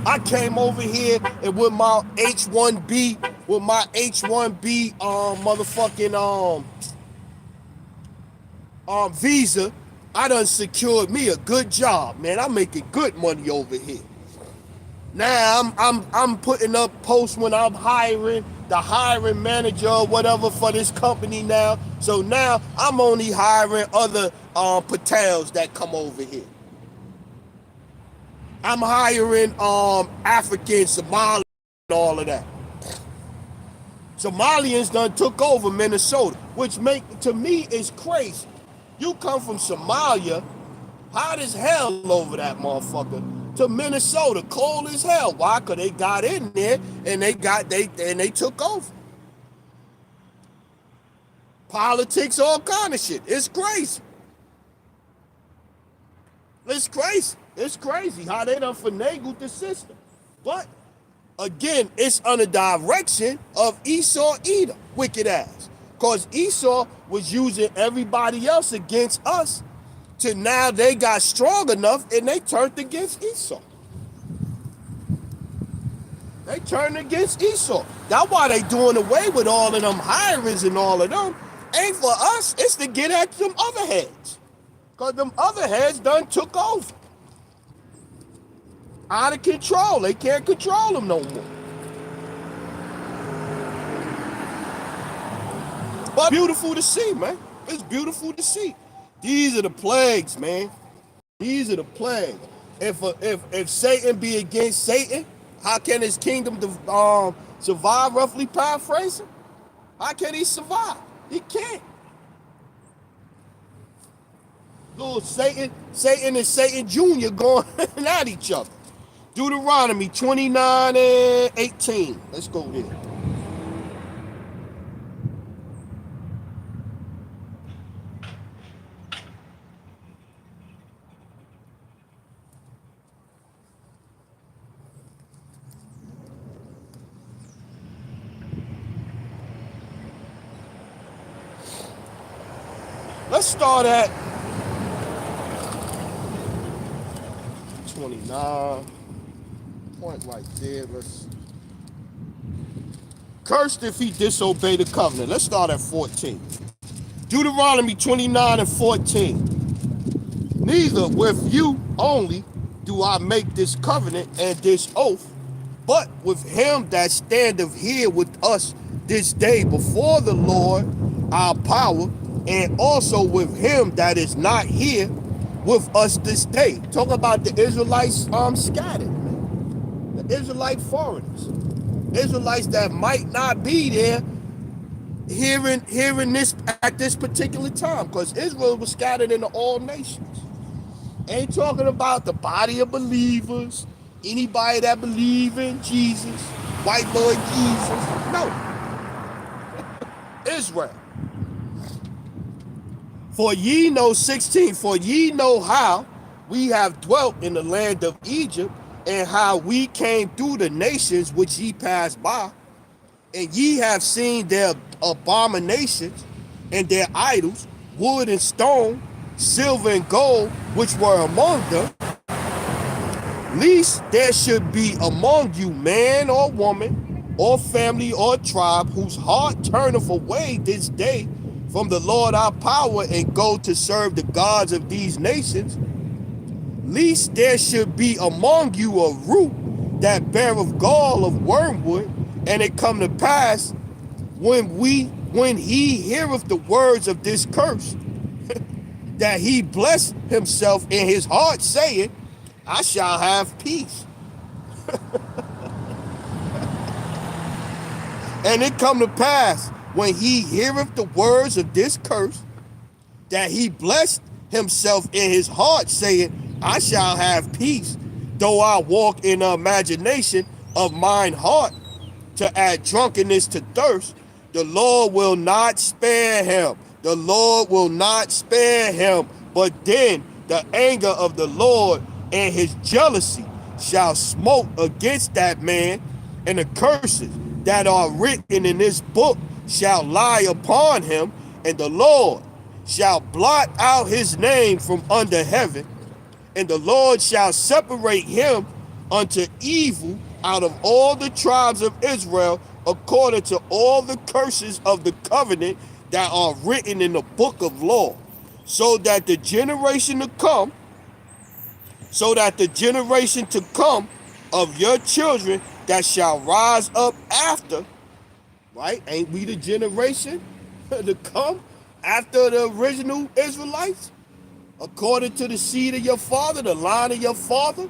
I came over here and with my H-1B, motherfucking visa, I done secured me a good job, man. I'm making good money over here. Now I'm putting up posts when I'm hiring, the hiring manager or whatever for this company now. So now I'm only hiring other Patels that come over here. I'm hiring African, Somali, and all of that. Somalians done took over Minnesota, which to me is crazy. You come from Somalia, hot as hell over that motherfucker, to Minnesota, cold as hell. Why? Cause they got in there and they took over. Politics, all kind of shit. It's crazy. It's crazy. It's crazy how they done finagled the system. But again, it's under direction of Esau Edom, wicked ass. Because Esau was using everybody else against us till now they got strong enough and they turned against Esau. They turned against Esau. That's why they doing away with all of them hirings and all of them. Ain't for us, it's to get at them other heads. Because them other heads done took over. Out of control. They can't control them no more. But beautiful to see, man. It's beautiful to see. These are the plagues, man. These are the plagues. If Satan be against Satan, how can his kingdom survive, roughly paraphrasing? How can he survive? He can't. Little Satan and Satan Jr. going at each other. Deuteronomy 29 and 18. Let's go there. Let's start at 29. Point right there. Cursed if he disobey the covenant. Let's start at 14. Deuteronomy 29 and 14. Neither with you only do I make this covenant and this oath, but with him that standeth here with us this day before the Lord our power, and also with him that is not here with us this day. Talk about the Israelites scattered, man. The Israelite foreigners. Israelites that might not be there hearing this at this particular time, because Israel was scattered into all nations. Ain't talking about the body of believers, anybody that believe in Jesus, white boy Jesus. No. Israel. For ye know, 16, for ye know how we have dwelt in the land of Egypt, and how we came through the nations which ye passed by, and ye have seen their abominations and their idols, wood and stone, silver and gold, which were among them. Least there should be among you man or woman, or family or tribe, whose heart turneth away this day from the Lord our power, and go to serve the gods of these nations. Least there should be among you a root that beareth gall of wormwood, and it come to pass when he heareth the words of this curse, that he bless himself in his heart, saying, I shall have peace. And it come to pass when he heareth the words of this curse, that he blessed himself in his heart, saying, I shall have peace, though I walk in the imagination of mine heart, to add drunkenness to thirst. The Lord will not spare him. The Lord will not spare him. But then the anger of the Lord and his jealousy shall smote against that man, and the curses that are written in this book shall lie upon him, and the Lord shall blot out his name from under heaven, and the Lord shall separate him unto evil out of all the tribes of Israel, according to all the curses of the covenant that are written in the book of law, so that the generation to come of your children that shall rise up after, right? Ain't we the generation to come after the original Israelites? According to the seed of your father, the line of your father.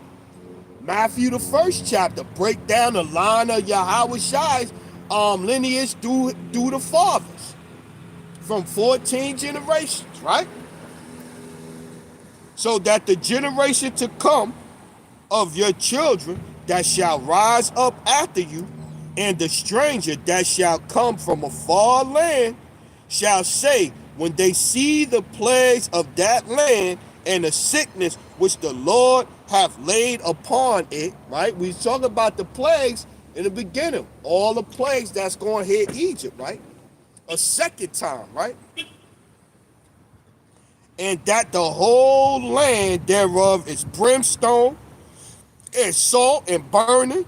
Matthew, the 1st chapter, break down the line of Yahweh Shai's lineage through the fathers from 14 generations, right? So that the generation to come of your children that shall rise up after you, and the stranger that shall come from a far land shall say, when they see the plagues of that land and the sickness which the Lord hath laid upon it, right? We talk about the plagues in the beginning, all the plagues that's going to hit Egypt, right? A second time, right? And that the whole land thereof is brimstone and salt and burning,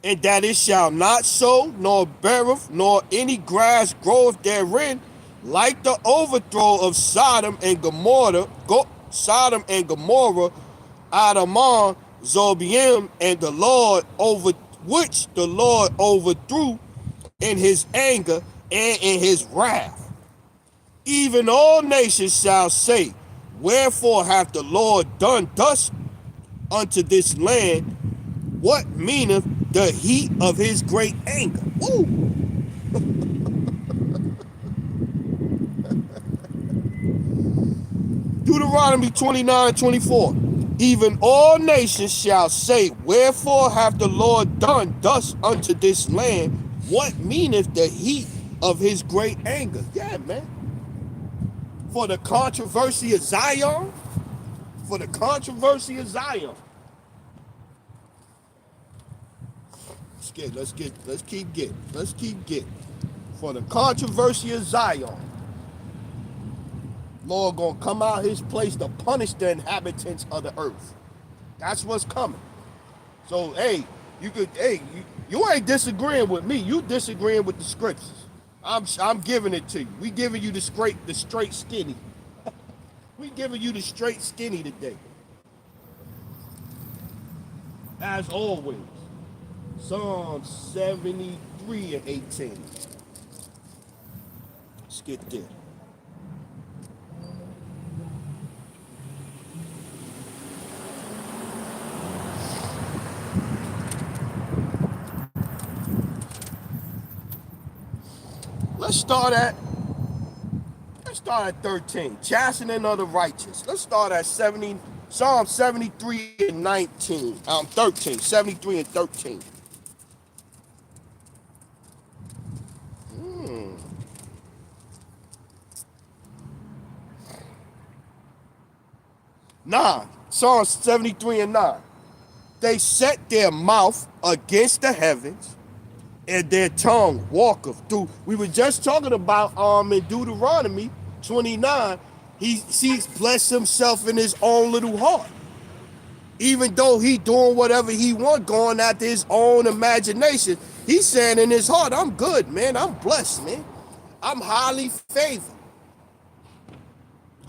and that it shall not sow, nor beareth, nor any grass groweth therein, like the overthrow of Sodom and Gomorrah, Adamah, Zobiim, and the Lord over which the Lord overthrew in his anger and in his wrath. Even all nations shall say, wherefore hath the Lord done thus unto this land? What meaneth the heat of his great anger? Woo! Deuteronomy 29:24. Even all nations shall say, wherefore hath the Lord done thus unto this land? What meaneth the heat of his great anger? Yeah, man. For the controversy of Zion. For the controversy of Zion. Let's keep getting. For the controversy of Zion. Lord gonna come out his place to punish the inhabitants of the earth. That's what's coming. So hey, you ain't disagreeing with me. You disagreeing with the scriptures. I'm giving it to you. We giving you the straight skinny. We giving you the straight skinny today. As always. Psalm 73 and 18. Let's get there. Let's start at 13. Chastening of the righteous. Let's start at Psalm 73 and 19. 13. 73 and 13. Hmm. 9. Psalm 73 and 9. They set their mouth against the heavens, and their tongue walketh through. We were just talking about in Deuteronomy 29. He's blessed himself in his own little heart. Even though he doing whatever he want, going after his own imagination, he's saying in his heart, I'm good, man. I'm blessed, man. I'm highly favored.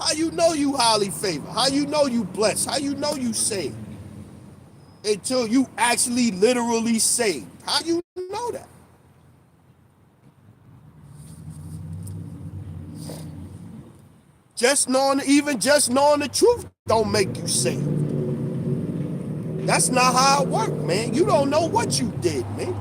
How you know you highly favored? How you know you blessed? How you know you saved? Until you actually literally saved. How you know that? Just knowing the truth don't make you saved. That's not how it works, man. You don't know what you did, man.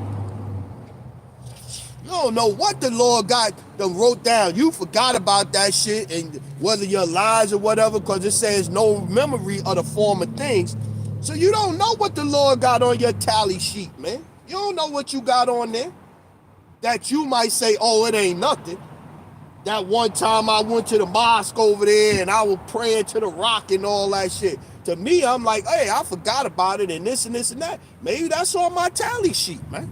You don't know what the Lord got them wrote down. You forgot about that shit, and whether your lies or whatever, because it says no memory of the former things. So you don't know what the Lord got on your tally sheet, man. You don't know what you got on there. That you might say, oh, it ain't nothing. That one time I went to the mosque over there and I was praying to the rock and all that shit. To me, I'm like, hey, I forgot about it and this and this and that. Maybe that's on my tally sheet, man.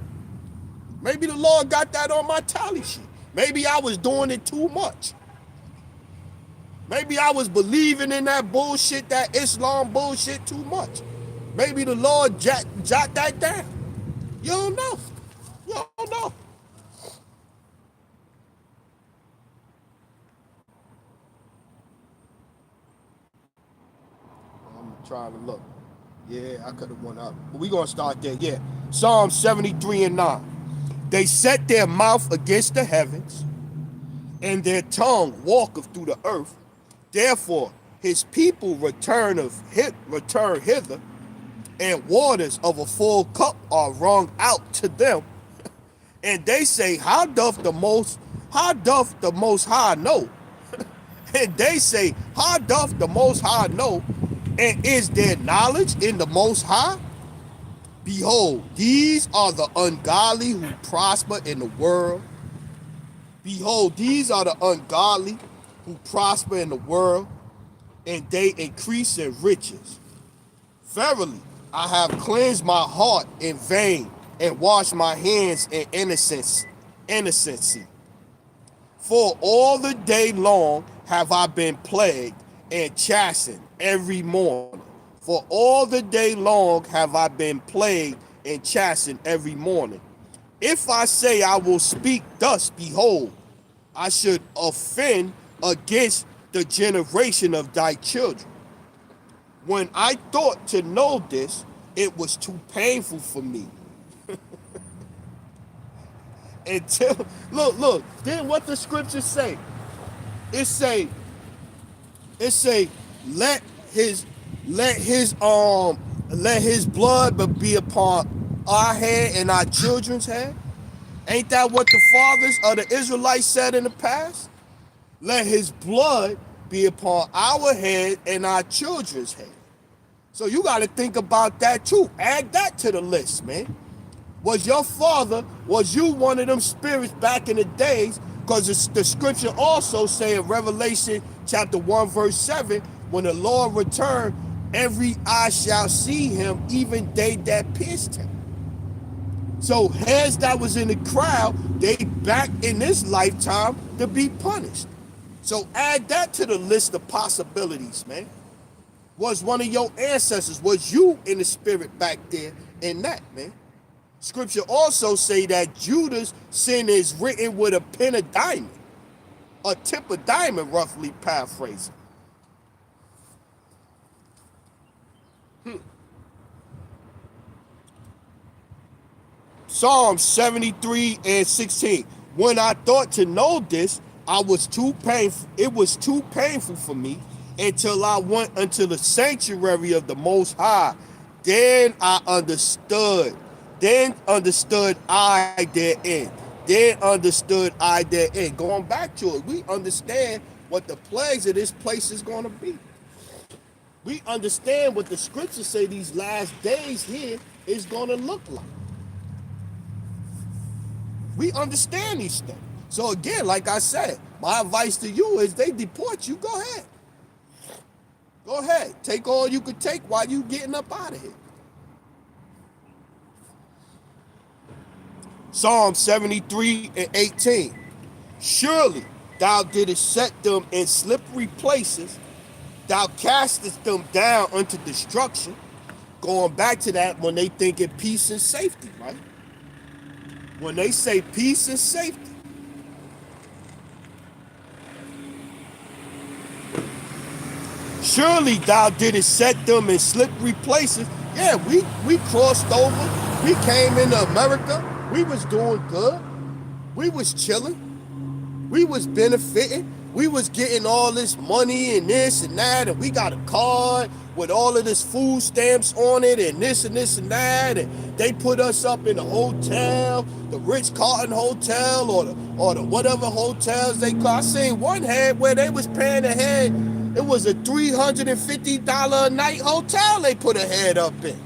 Maybe the Lord got that on my tally sheet. Maybe I was doing it too much. Maybe I was believing in that bullshit, that Islam bullshit too much. Maybe the Lord jot that down. You don't know. You don't know. I'm trying to look. Yeah, I could have went up. But we're going to start there. Yeah. Psalm 73 and 9. They set their mouth against the heavens, and their tongue walketh through the earth. Therefore, his people return hither, and waters of a full cup are wrung out to them. And they say, how doth the most high know? And they say, how doth the most high know? And is there knowledge in the most high? Behold, these are the ungodly who prosper in the world. Behold, these are the ungodly who prosper in the world, and they increase in riches. Verily, I have cleansed my heart in vain and washed my hands in innocency. For all the day long have I been plagued and chastened every morning. For all the day long have I been plagued and chastened every morning. If I say I will speak thus, behold, I should offend against the generation of thy children. When I thought to know this, it was too painful for me. Until look, then what the scriptures say? It say, it say, let his let his let his blood be upon our head and our children's head. Ain't that what the fathers of the Israelites said in the past? Let his blood be upon our head and our children's head. So you got to think about that too. Add that to the list, man. Was your father, was you one of them spirits back in the days? Because the scripture also say in Revelation chapter 1 verse 7, when the Lord returned, every eye shall see him, even they that pierced him. So heads that was in the crowd, they back in this lifetime to be punished. So add that to the list of possibilities, man. Was one of your ancestors, was you in the spirit back there in that, man? Scripture also say that Judah's sin is written with a pen of diamond, a tip of diamond, roughly paraphrasing. Psalm 73 and 16. When I thought to know this, I was too painful. It was too painful for me until I went unto the sanctuary of the Most High. Then I understood. Then understood I therein. Then understood I therein. Going back to it, we understand what the plagues of this place is going to be. We understand what the scriptures say these last days here is going to look like. We understand these things. So again, like I said, my advice to you is they deport you, go ahead. Go ahead. Take all you could take while you getting up out of here. Psalm 73 and 18. Surely thou didst set them in slippery places. Thou castest them down unto destruction. Going back to that when they think of peace and safety, right? When they say peace and safety. Surely thou didst set them in slippery places. Yeah, we crossed over. We came into America. We was doing good. We was chilling. We was benefiting. We was getting all this money and this and that, and we got a card with all of this food stamps on it and this and this and that, and they put us up in a hotel, the Ritz-Carlton Hotel or the whatever hotels they call. I seen one head where they was paying a head. It was a $350 a night hotel they put a head up in.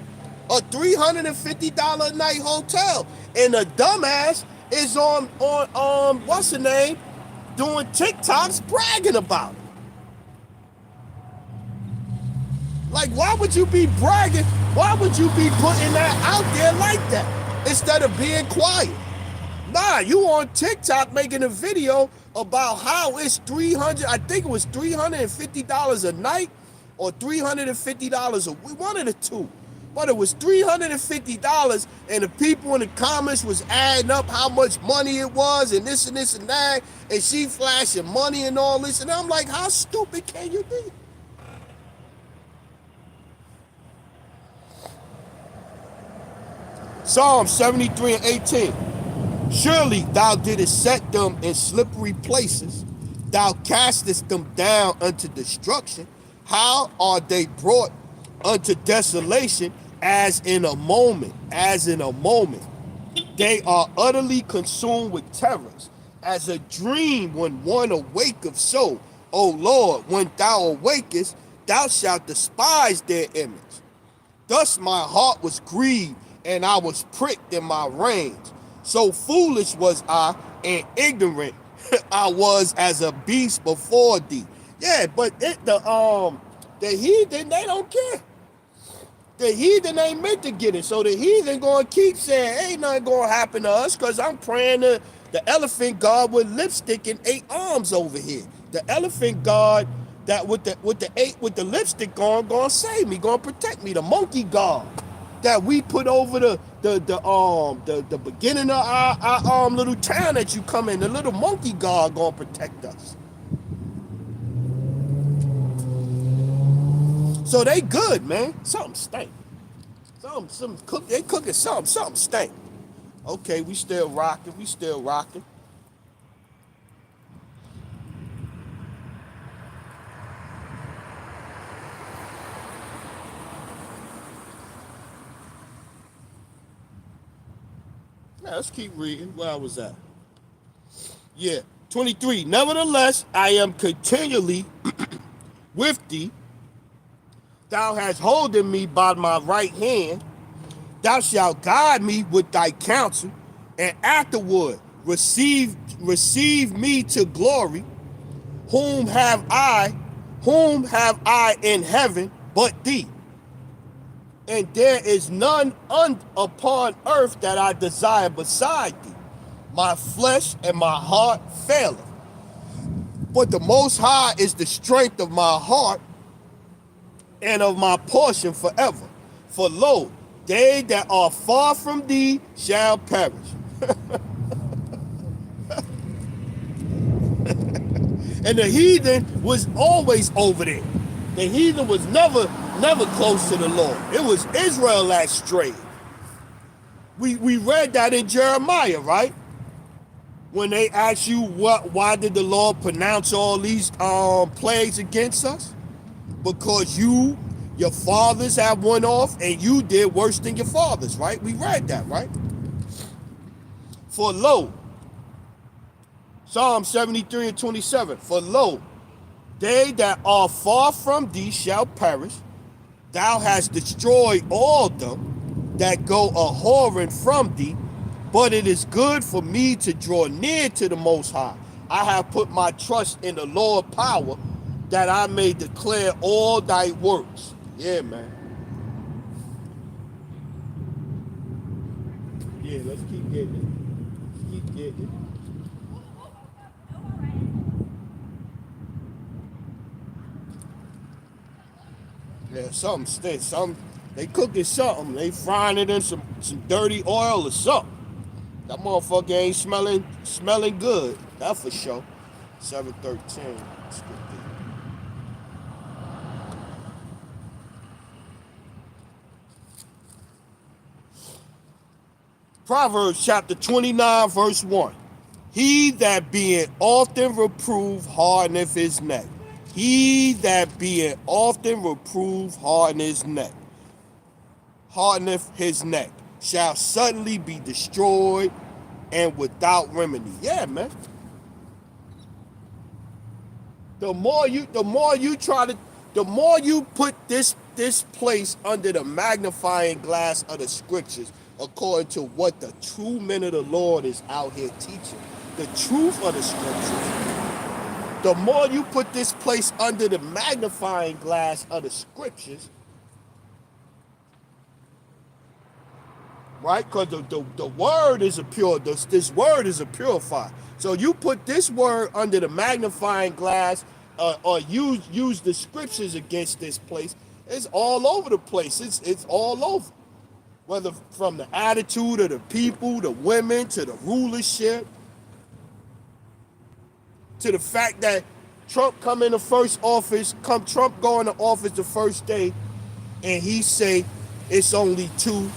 A $350 a night hotel. And the dumbass is on what's the name? Doing TikToks bragging about it. Like, why would you be bragging? Why would you be putting that out there like that instead of being quiet? Nah, you on TikTok making a video about how it's I think it was $350 a night or $350 a week, one of the two. But it was $350, and the people in the comments was adding up how much money it was, and this and this and that, and she flashing money and all this, and I'm like, how stupid can you be? Psalm 73 and 18. Surely thou didst set them in slippery places. Thou castest them down unto destruction. How are they brought unto desolation as in a moment, as in a moment. They are utterly consumed with terrors, as a dream when one awaketh. So, O Lord, when thou awakest, thou shalt despise their image. Thus my heart was grieved, and I was pricked in my reins. So foolish was I, and ignorant I was as a beast before thee. Yeah, but the heathen, they don't care. The heathen ain't meant to get it. So the heathen gonna keep saying, ain't nothing gonna happen to us, because I'm praying to the elephant god with lipstick and 8 arms over here. The elephant god that with the lipstick on gonna save me, gonna protect me. The monkey god that we put over the beginning of our little town that you come in, the little monkey god gonna protect us. So they good, man. Something stink. They cooking something stink. Okay, we still rocking. We still rocking. Now let's keep reading. Where I was at? Yeah, 23. Nevertheless, I am continually with thee. Thou hast holden me by my right hand. Thou shalt guide me with thy counsel, and afterward receive me to glory. Whom have I, in heaven but thee? And there is none upon earth that I desire beside thee. My flesh and my heart faileth, but the Most High is the strength of my heart and of my portion forever. For lo, they that are far from thee shall perish. And the heathen was always over there. The heathen was never close to the Lord. It was Israel that strayed. We read that in Jeremiah, right? When they asked you why did the Lord pronounce all these plagues against us? Because your fathers have went off and you did worse than your fathers, right? We read that, right? For lo, Psalm 73 and 27, for lo, they that are far from thee shall perish. Thou hast destroyed all them that go a-whoring from thee. But it is good for me to draw near to the Most High. I have put my trust in the Lord power, that I may declare all thy works. Yeah, man. Yeah, let's keep getting it. Let's keep getting it. Yeah, something stinks. They cooking something. They frying it in some dirty oil or something. That motherfucker ain't smelling good. That for sure. 713. Let's get this. Proverbs chapter 29, verse 1. He that being often reproved hardeneth his neck. He that being often reproved hardeneth his neck, shall suddenly be destroyed and without remedy. Yeah, man. The more you put this place under the magnifying glass of the scriptures, according to what the true men of the Lord is out here teaching, the truth of the scriptures. The more you put this place under the magnifying glass of the scriptures, right? Because the word is a pure, this word is a purifier. So you put this word under the magnifying glass, or use the scriptures against this place, it's all over the place. It's all over. Whether from the attitude of the people, the women, to the rulership, to the fact that Trump come in the first office, Trump go into office the first day, and he say it's only two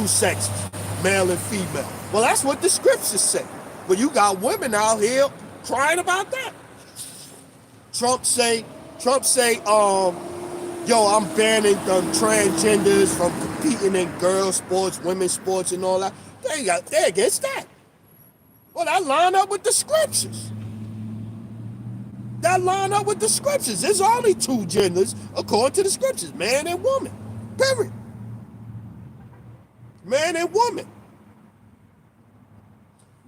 sexes, male and female. Well, that's what the scriptures say. But you got women out here crying about that. Trump say, yo, I'm banning them transgenders from competing in girls sports, women's sports, and all that. They're against that. Well, that line up with the scriptures. That line up with the scriptures. There's only two genders according to the scriptures, man and woman. Period. Man and woman.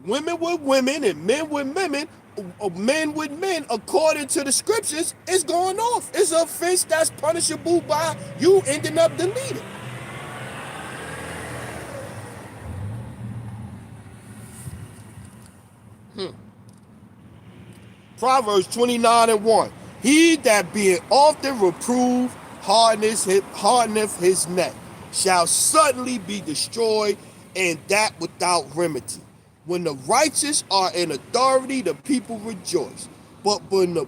Women with women and men with men with men, according to the scriptures, is going off. It's an offense that's punishable by you ending up deleted. Proverbs 29:1. He that being often reproved hardeneth his neck, shall suddenly be destroyed, and that without remedy. When the righteous are in authority, the people rejoice. But when the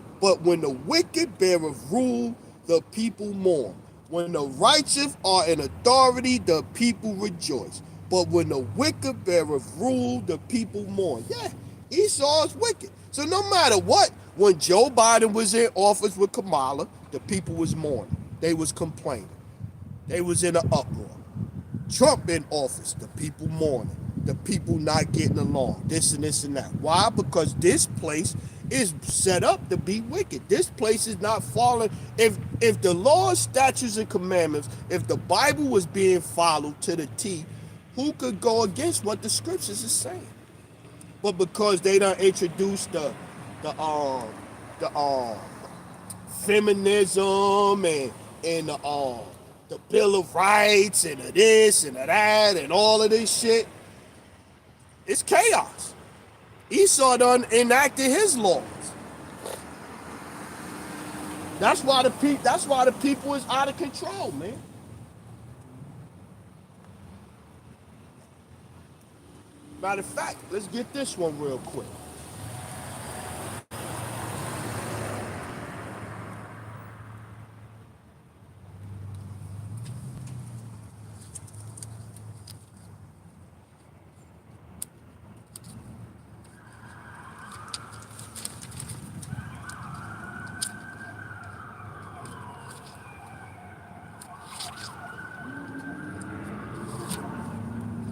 wicked beareth rule, the people mourn. When the righteous are in authority, the people rejoice. But when the wicked beareth rule, the people mourn. Yeah, Esau is wicked. So no matter what, when Joe Biden was in office with Kamala, the people was mourning. They was complaining. They was in an uproar. Trump in office, the people mourning. The people not getting along. This and this and that. Why? Because this place is set up to be wicked. This place is not falling. If the laws, statutes, and commandments, if the Bible was being followed to the T, who could go against what the scriptures is saying? But because they done introduced the feminism and the Bill of Rights and the this and the that and all of this shit, it's chaos. Esau done enacted his laws. That's why the people is out of control, man. Matter of fact, let's get this one real quick.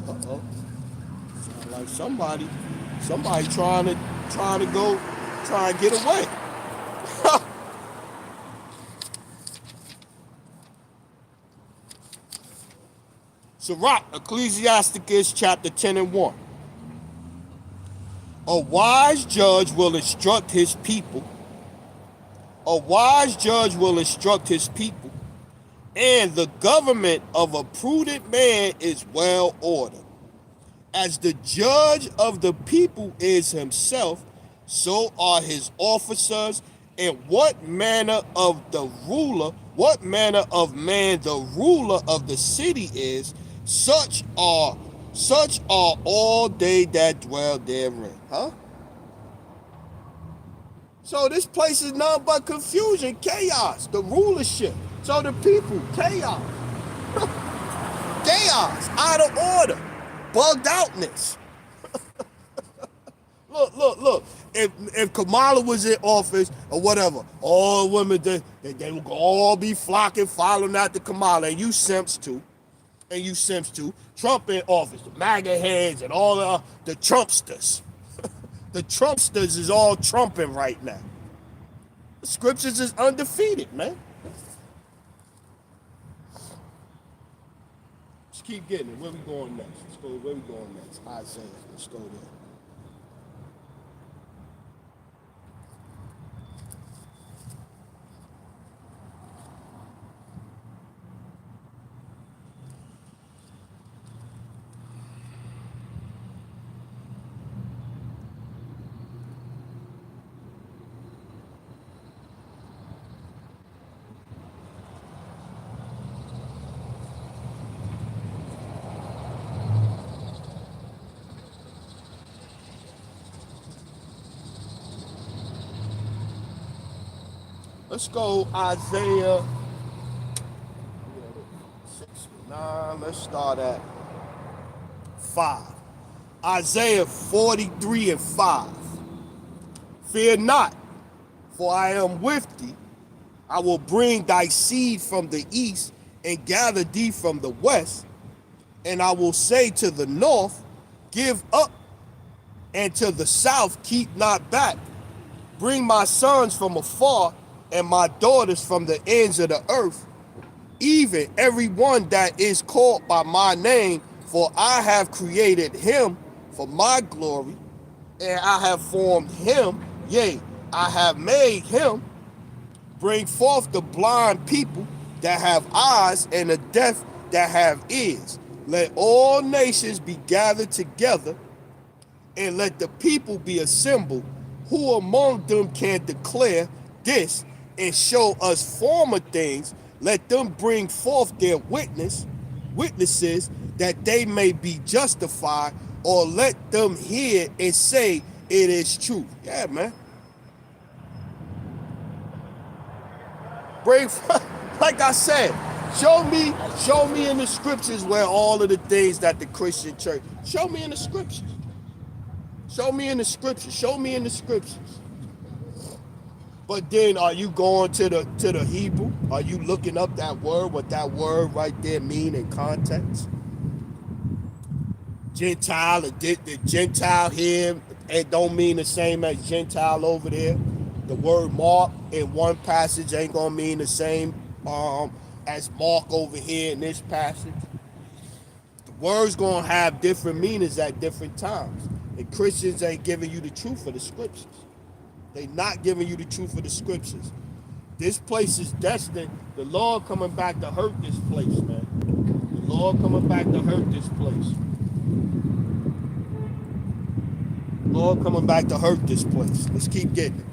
Uh-oh. Sound like somebody trying to get away. Sirach, Ecclesiasticus chapter 10:1. A wise judge will instruct his people. A wise judge will instruct his people, and the government of a prudent man is well ordered. As the judge of the people is himself, so are his officers, and what manner of man the ruler of the city is, such are all they that dwell therein. Huh? So this place is nothing but confusion, chaos, the rulership. So the people, chaos. Chaos, out of order, bugged outness. Look. If Kamala was in office or whatever, all women, they would all be flocking, following after Kamala, and you simps too. Trump in office, the MAGA heads and all the Trumpsters. The Trumpsters is all trumping right now. The scriptures is undefeated, man. Let's keep getting it. Where we going next? Where we going next? Isaiah. Let's go there. Let's go Isaiah 69. Let's start at 5. Isaiah 43:5. Fear not, for I am with thee. I will bring thy seed from the east and gather thee from the west. And I will say to the north, Give up, and to the south keep not back. Bring my sons from afar, and my daughters from the ends of the earth, even every one that is called by my name, for I have created him for my glory, and I have formed him, yea, I have made him. Bring forth the blind people that have eyes, and the deaf that have ears. Let all nations be gathered together, and let the people be assembled. Who among them can declare this and show us former things? Let them bring forth their witnesses, that they may be justified, or let them hear and say it is true. Yeah, man. Bring, like I said, show me in the scriptures where all of the things that the Christian church, show me in the scriptures. Show me in the scriptures. Show me in the scriptures. But then, are you going to the Hebrew? Are you looking up that word, what that word right there mean in context? Gentile, the Gentile here, it don't mean the same as Gentile over there. The word Mark in one passage ain't gonna mean the same as Mark over here in this passage. The word's gonna have different meanings at different times. And Christians ain't giving you the truth of the scriptures. They not giving you the truth of the scriptures. This place is destined. The Lord coming back to hurt this place, man. The Lord coming back to hurt this place. Lord coming back to hurt this place. Let's keep getting it.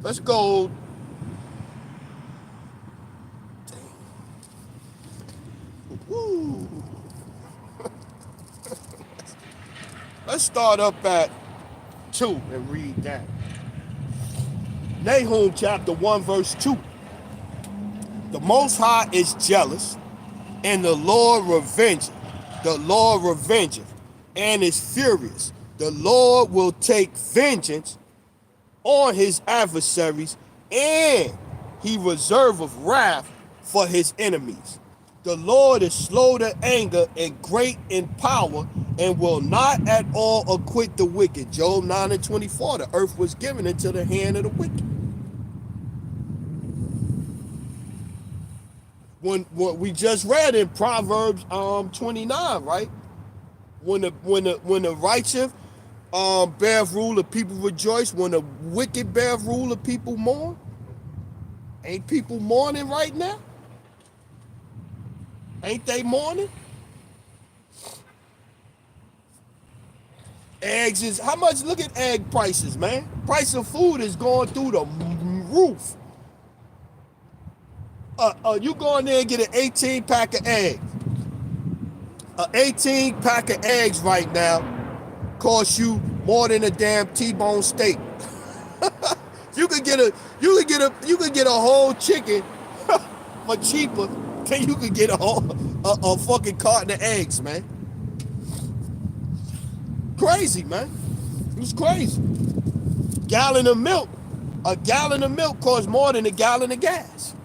Let's go. Woo. Let's start up at 2 and read that. Nahum chapter 1 verse 2. The Most High is jealous, and the Lord revengeth. The Lord revengeth, and is furious. The Lord will take vengeance on his adversaries, and he reserveth wrath for his enemies. The Lord is slow to anger and great in power, and will not at all acquit the wicked. Job 9 and 24. The earth was given into the hand of the wicked. When what we just read in Proverbs 29, right? When the righteous beareth rule, the people rejoice. When the wicked beareth rule, the people mourn. Ain't people mourning right now? Ain't they mourning? Eggs is, how much? Look at egg prices, man. Price of food is going through the roof. You go in there and get an 18 pack of eggs. An 18 pack of eggs right now costs you more than a damn T-bone steak. You could get a whole chicken for cheaper than you could get a fucking carton of eggs, man. Crazy, man. It was crazy. A gallon of milk costs more than a gallon of gas.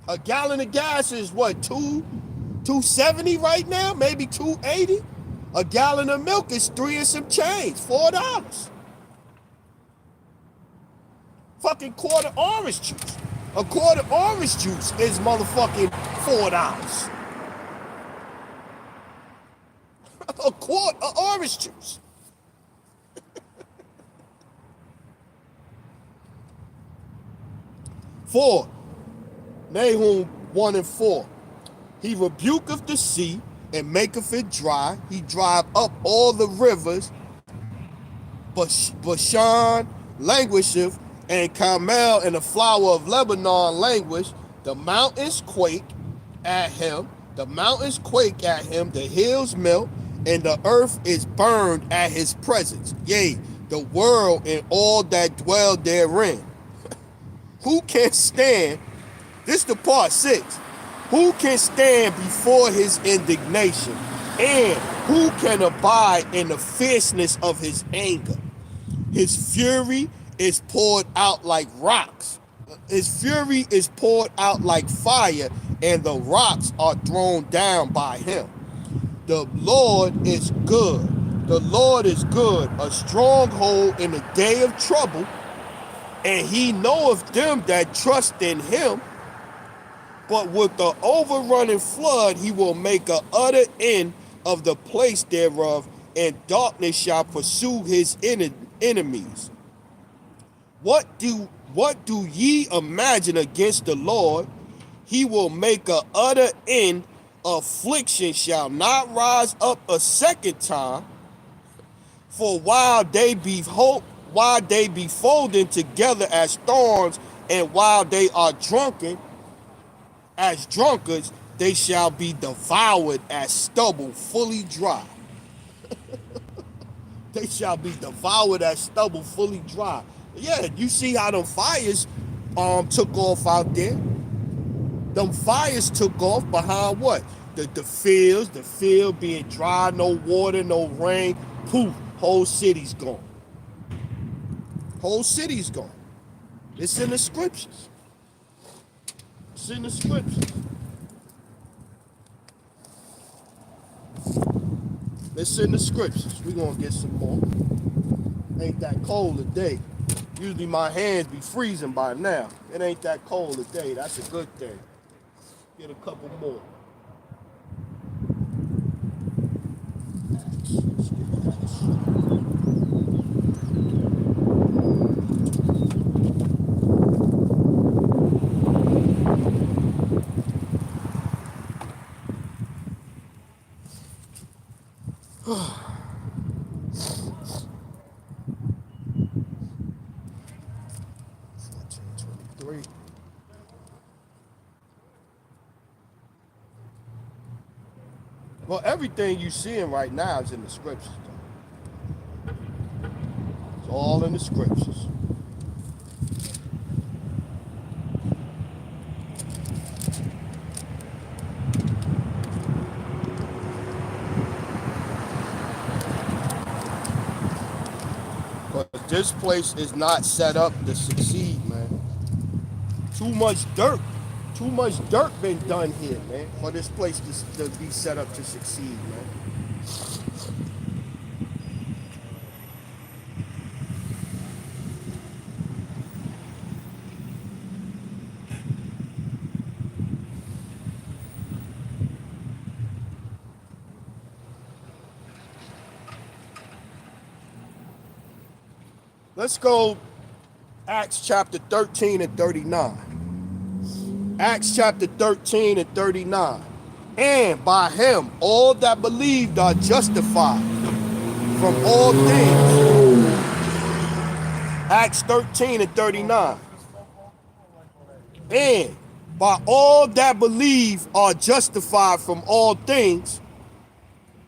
A gallon of gas is what, $2.70 right now? Maybe $2.80. A gallon of milk is $3 and some change, $4. Fucking quart of orange juice. A quart of orange juice is motherfucking $4. A quart of orange juice. Four. Nahum 1 and 4. He rebuketh the sea and maketh it dry. He drive up all the rivers. Bashan languisheth, and Carmel and the flower of Lebanon languish. The mountains quake at him. The mountains quake at him. The hills melt, and the earth is burned at his presence, yea, the world and all that dwell therein. Who can stand? This is the part 6. Who can stand before his indignation? And who can abide in the fierceness of his anger? His fury is poured out like rocks. His fury is poured out like fire, and the rocks are thrown down by him. The Lord is good. The Lord is good, a stronghold in the day of trouble, and he knoweth them that trust in him. But with the overrunning flood, he will make an utter end of the place thereof, and darkness shall pursue his enemies. What do ye imagine against the Lord? He will make an utter end. Affliction shall not rise up a second time. For while they be folding together as thorns, and while they are drunken as drunkards, they shall be devoured as stubble fully dry. They shall be devoured as stubble fully dry. Yeah, you see how them fires took off out there. Them fires took off behind what? The field being dry, no water, no rain. Poof, whole city's gone. Whole city's gone. It's in the scriptures. It's in the scriptures. It's in the scriptures. We're going to get some more. Ain't that cold today. Usually my hands be freezing by now. It ain't that cold today. That's a good thing. Get a couple more. Well, everything you're seeing right now is in the scriptures. It's all in the scriptures. But this place is not set up to succeed, man. Too much dirt. Too much dirt been done here, man, for this place to be set up to succeed, man. Let's go Acts chapter 13 and 39. Acts chapter 13 and 39. And by him all that believed are justified from all things. Acts 13 and 39. And by all that believe are justified from all things.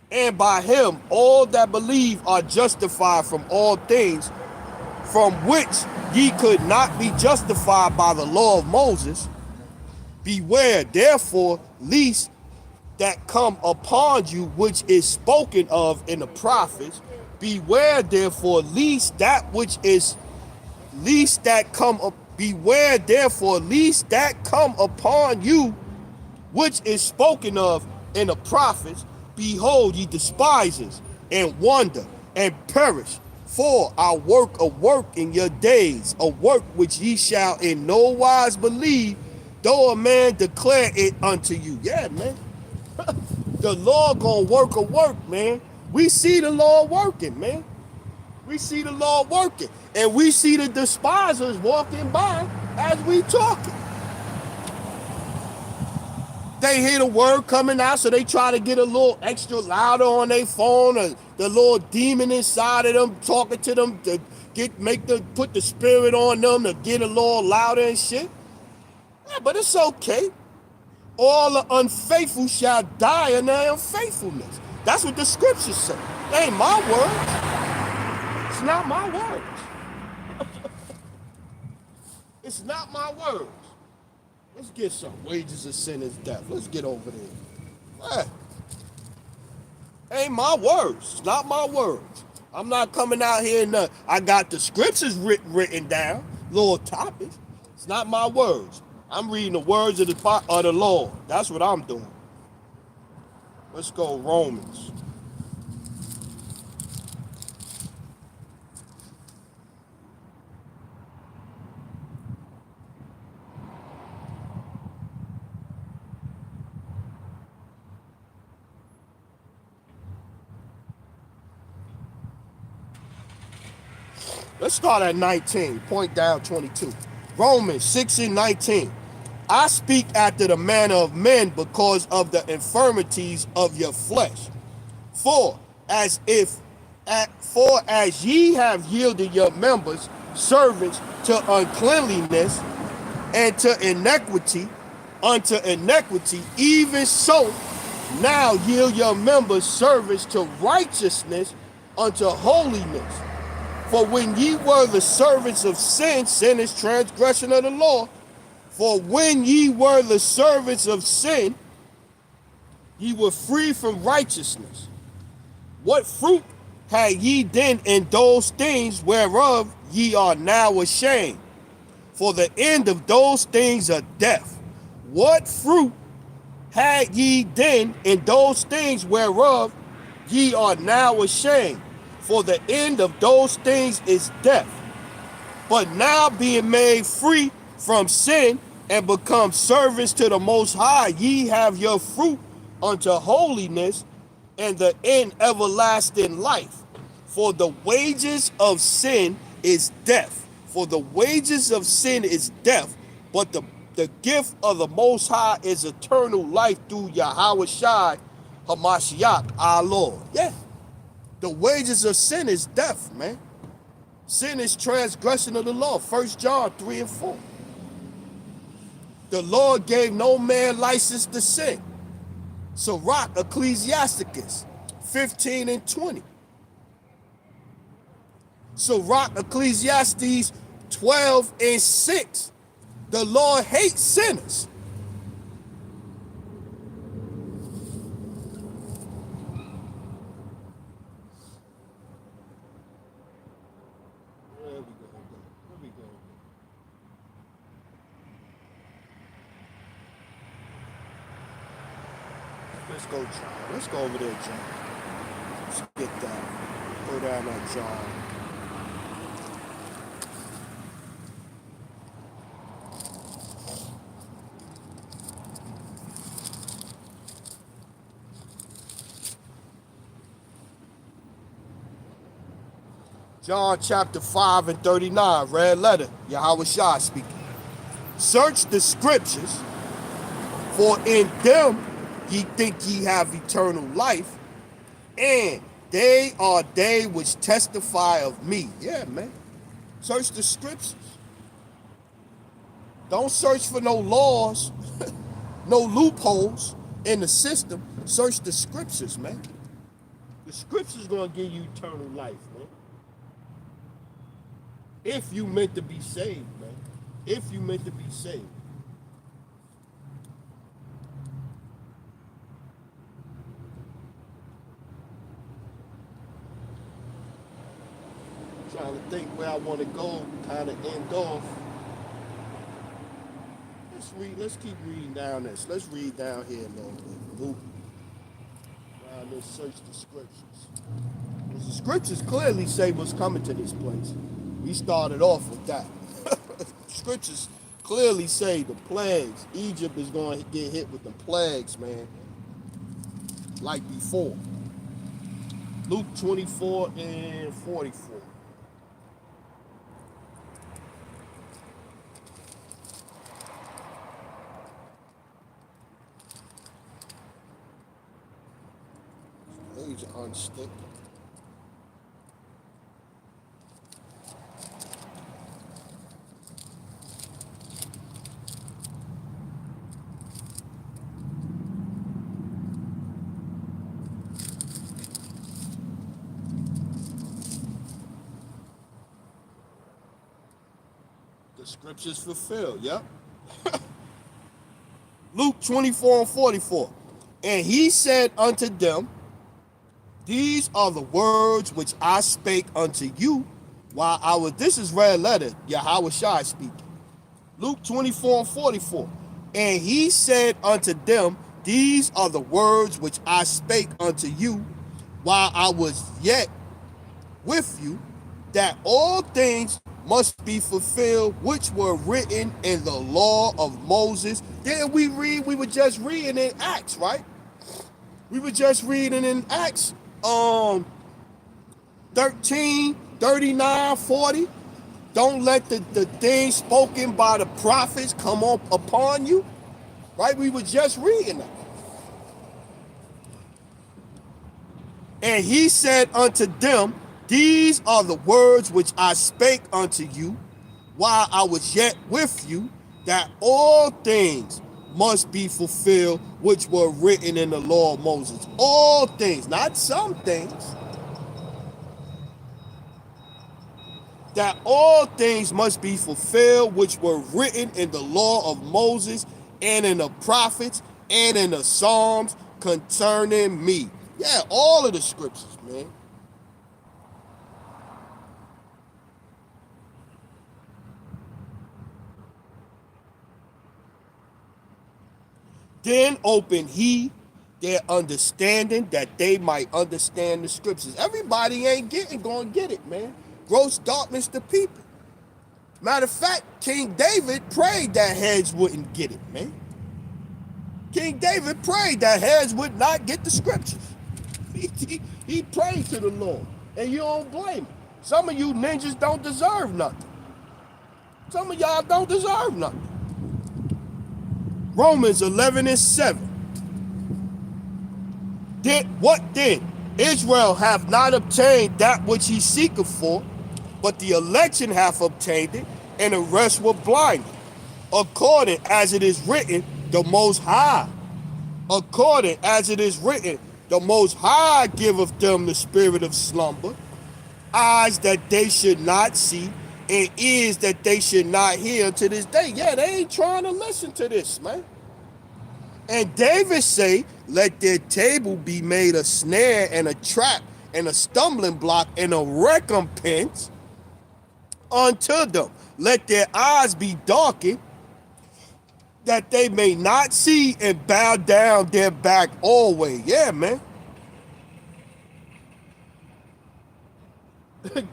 And by him all that believe are justified from all things, from which ye could not be justified by the law of Moses. Beware, therefore, lest that come upon you which is spoken of in the prophets. Beware, therefore, lest that which is lest that come up. Beware, therefore, lest that come upon you which is spoken of in the prophets. Behold, ye despisers, and wonder, and perish. For I work a work in your days, a work which ye shall in no wise believe, though a man declare it unto you. Yeah, man. The Lord gonna work a work, man. We see the Lord working, man. We see the Lord working. And we see the despisers walking by as we talking. They hear the word coming out, so they try to get a little extra louder on their phone, or the little demon inside of them talking to them to put the spirit on them to get a little louder and shit. Yeah, but it's okay. All the unfaithful shall die in their unfaithfulness. That's what the scriptures say. They ain't my words. It's not my words. It's not my words. Let's get some. Wages of sin is death. Let's get over there. Hey, ain't my words. It's not my words. I'm not coming out here and I got the scriptures written down, little topics. It's not my words. I'm reading the words of the Lord. That's what I'm doing. Let's go Romans. Let's start at 19, point down 22. Romans 6 and 19. I speak after the manner of men because of the infirmities of your flesh. For as ye have yielded your members servants to uncleanliness and to iniquity, unto iniquity, even so now yield your members servants to righteousness unto holiness. For when ye were the servants of sin, sin is transgression of the law. For when ye were the servants of sin, ye were free from righteousness. What fruit had ye then in those things whereof ye are now ashamed? For the end of those things are death. What fruit had ye then in those things whereof ye are now ashamed? For the end of those things is death. But now being made free from sin and become servants to the Most High, ye have your fruit unto holiness and the end everlasting life. For the wages of sin is death. For the wages of sin is death, but the gift of the Most High is eternal life through Yahweh Shai Hamashiach, our Lord. Yeah. The wages of sin is death, man. Sin is transgression of the law. 1 John 3 and 4. The Lord gave no man license to sin. Sirach, Ecclesiasticus 15 and 20. Sirach, Ecclesiastes 12 and 6. The Lord hates sinners. Let's go, John. Let's go over there, John. Let's get that. Go down that John. John chapter 5 and 39, red letter, Yahweh Shai speaking. Search the scriptures, for in them ye think ye have eternal life, and they are they which testify of me. Yeah, man. Search the scriptures. Don't search for no laws, no loopholes in the system. Search the scriptures, man. The scriptures gonna give you eternal life, man. If you meant to be saved, man. If you meant to be saved. Trying to think where I want to go, kind of end off. Let's keep reading down this. Let's read down here a little bit. Luke. Let's search the scriptures. Because the scriptures clearly say what's coming to this place. We started off with that. Scriptures clearly say the plagues. Egypt is going to get hit with the plagues, man. Like before. Luke 24 and 44. Page unstick. The scriptures fulfilled, yep. Luke 24:44. And he said unto them, these are the words which I spake unto you while I was, this is red letter, Yahweh Shai speaking. Luke 24:44. And he said unto them, these are the words which I spake unto you while I was yet with you, that all things must be fulfilled which were written in the law of Moses. Then we were just reading in Acts, right? We were just reading in Acts 13, 39, 40. Don't let the things spoken by the prophets come up upon you. Right? We were just reading that. And he said unto them, these are the words which I spake unto you while I was yet with you, that all things must be fulfilled which were written in the law of Moses. All things, not some things. That all things must be fulfilled which were written in the law of Moses and in the prophets and in the Psalms concerning me. Yeah, all of the scriptures, man. Then opened he their understanding that they might understand the scriptures. Everybody ain't gonna get it, man. Gross darkness to people. Matter of fact, King David prayed that heads wouldn't get it, man. King David prayed that heads would not get the scriptures. He prayed to the Lord, and you don't blame him. Some of you ninjas don't deserve nothing. Some of y'all don't deserve nothing. Romans 11:7. What then? Israel hath not obtained that which he seeketh for, but the election hath obtained it, and the rest were blinded. According as it is written, the Most High. According as it is written, the Most High giveth them the spirit of slumber, eyes that they should not see, and ears that they should not hear unto this day. Yeah, they ain't trying to listen to this, man. And David say, let their table be made a snare and a trap and a stumbling block and a recompense unto them. Let their eyes be darkened, that they may not see, and bow down their back always. Yeah, man.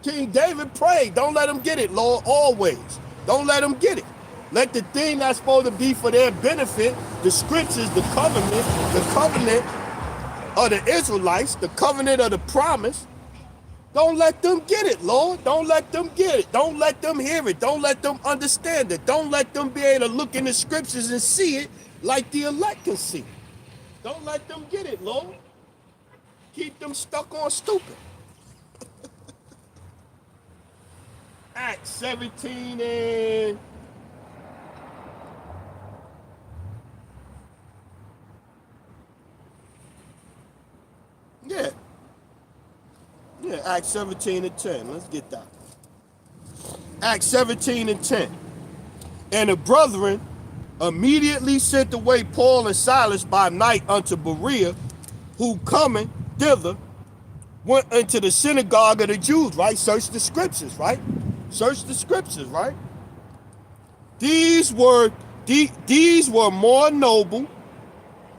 King David prayed, don't let them get it, Lord, always. Don't let them get it. Let the thing that's supposed to be for their benefit, the scriptures, the covenant of the Israelites, the covenant of the promise, don't let them get it, Lord. Don't let them get it. Don't let them hear it. Don't let them understand it. Don't let them be able to look in the scriptures and see it like the elect can see. Don't let them get it, Lord. Keep them stuck on stupid. Acts 17 and... Yeah, Acts 17 and 10. Let's get that. Acts 17 and 10. And the brethren immediately sent away Paul and Silas by night unto Berea, who coming thither went into the synagogue of the Jews, right? Search the scriptures, right? Search the scriptures, right? These were more noble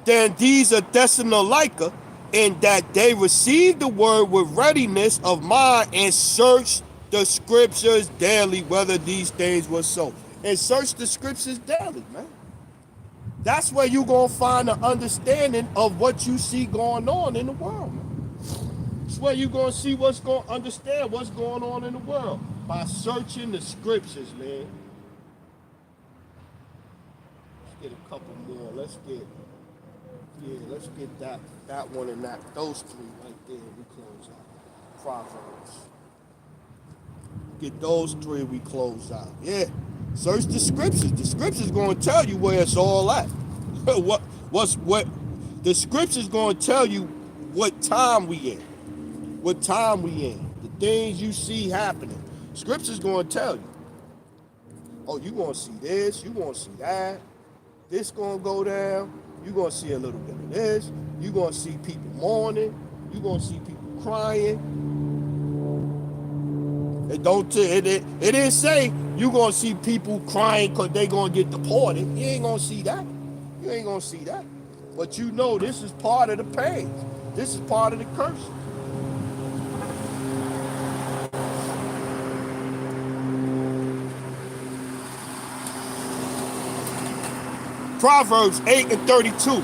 than these of Thessalonica, in that they received the word with readiness of mind and searched the scriptures daily, whether these things were so. And search the scriptures daily, man. That's where you're going to find an understanding of what you see going on in the world, man. That's where you're going to see understand what's going on in the world. By searching the scriptures, man. Let's get a couple more. Let's get that one and those three right there. We close out. Proverbs. Get those three, we close out. Yeah. Search the scriptures. The scriptures going to tell you where it's all at. what the scriptures going to tell you what time we in. What time we in. The things you see happening. Scripture's going to tell you. Oh, you gonna see this, you gonna see that, this gonna go down, you gonna see a little bit of this, you gonna see people mourning, you gonna see people crying. It didn't say you gonna see people crying because they gonna get deported. You ain't gonna see that. You ain't gonna see that. But you know this is part of the pain. This is part of the curse. Proverbs 8 and 32.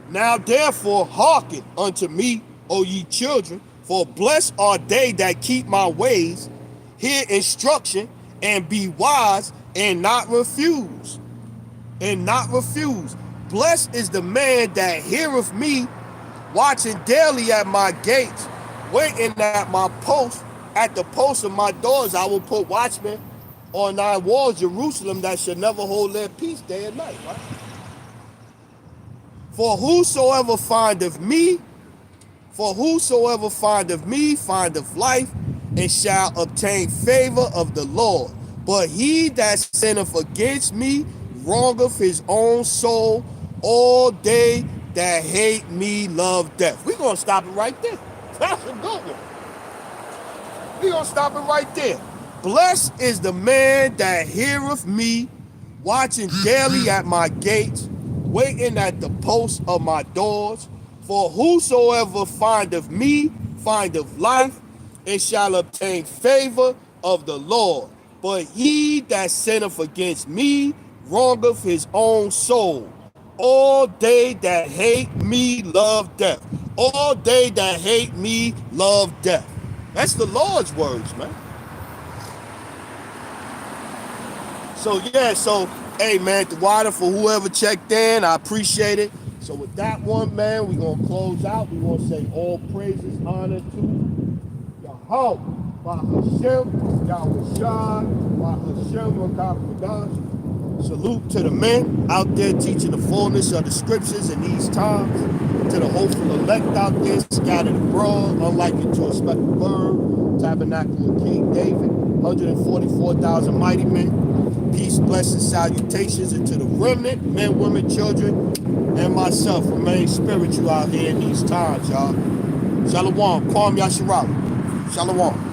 Now therefore hearken unto me, O ye children, for blessed are they that keep my ways, hear instruction, and be wise, and not refuse. And not refuse. Blessed is the man that heareth me, watching daily at my gates, waiting at my post. At the post of my doors I will put watchmen on thy walls, Jerusalem, that shall never hold their peace day and night. Right? For whosoever findeth me, findeth life, and shall obtain favor of the Lord. But he that sinneth against me wrongeth his own soul. All they that hate me love death. We're going to stop it right there. That's a good one. We're going to stop it right there. Blessed is the man that heareth me, watching daily at my gates, waiting at the posts of my doors. For whosoever findeth me findeth life, and shall obtain favor of the Lord. But he that sinneth against me wrongeth his own soul. All they that hate me love death. All they that hate me love death. That's the Lord's words, man. So yeah, hey man, the water for whoever checked in, I appreciate it. So with that one, man, we're gonna close out. We're gonna say all praises, honor to Yahweh, by Hashem, Yahweh Shah, by Hashem, Rakah. Salute to the men out there teaching the fullness of the scriptures in these times. To the hopeful elect out there scattered abroad, unlike into a speckled bird, tabernacle of King David, 144,000 mighty men. Peace, blessings, salutations into the remnant, men, women, children, and myself. Remain spiritual out here in these times, y'all. Shalom, Kwam Yasharala. Shalom.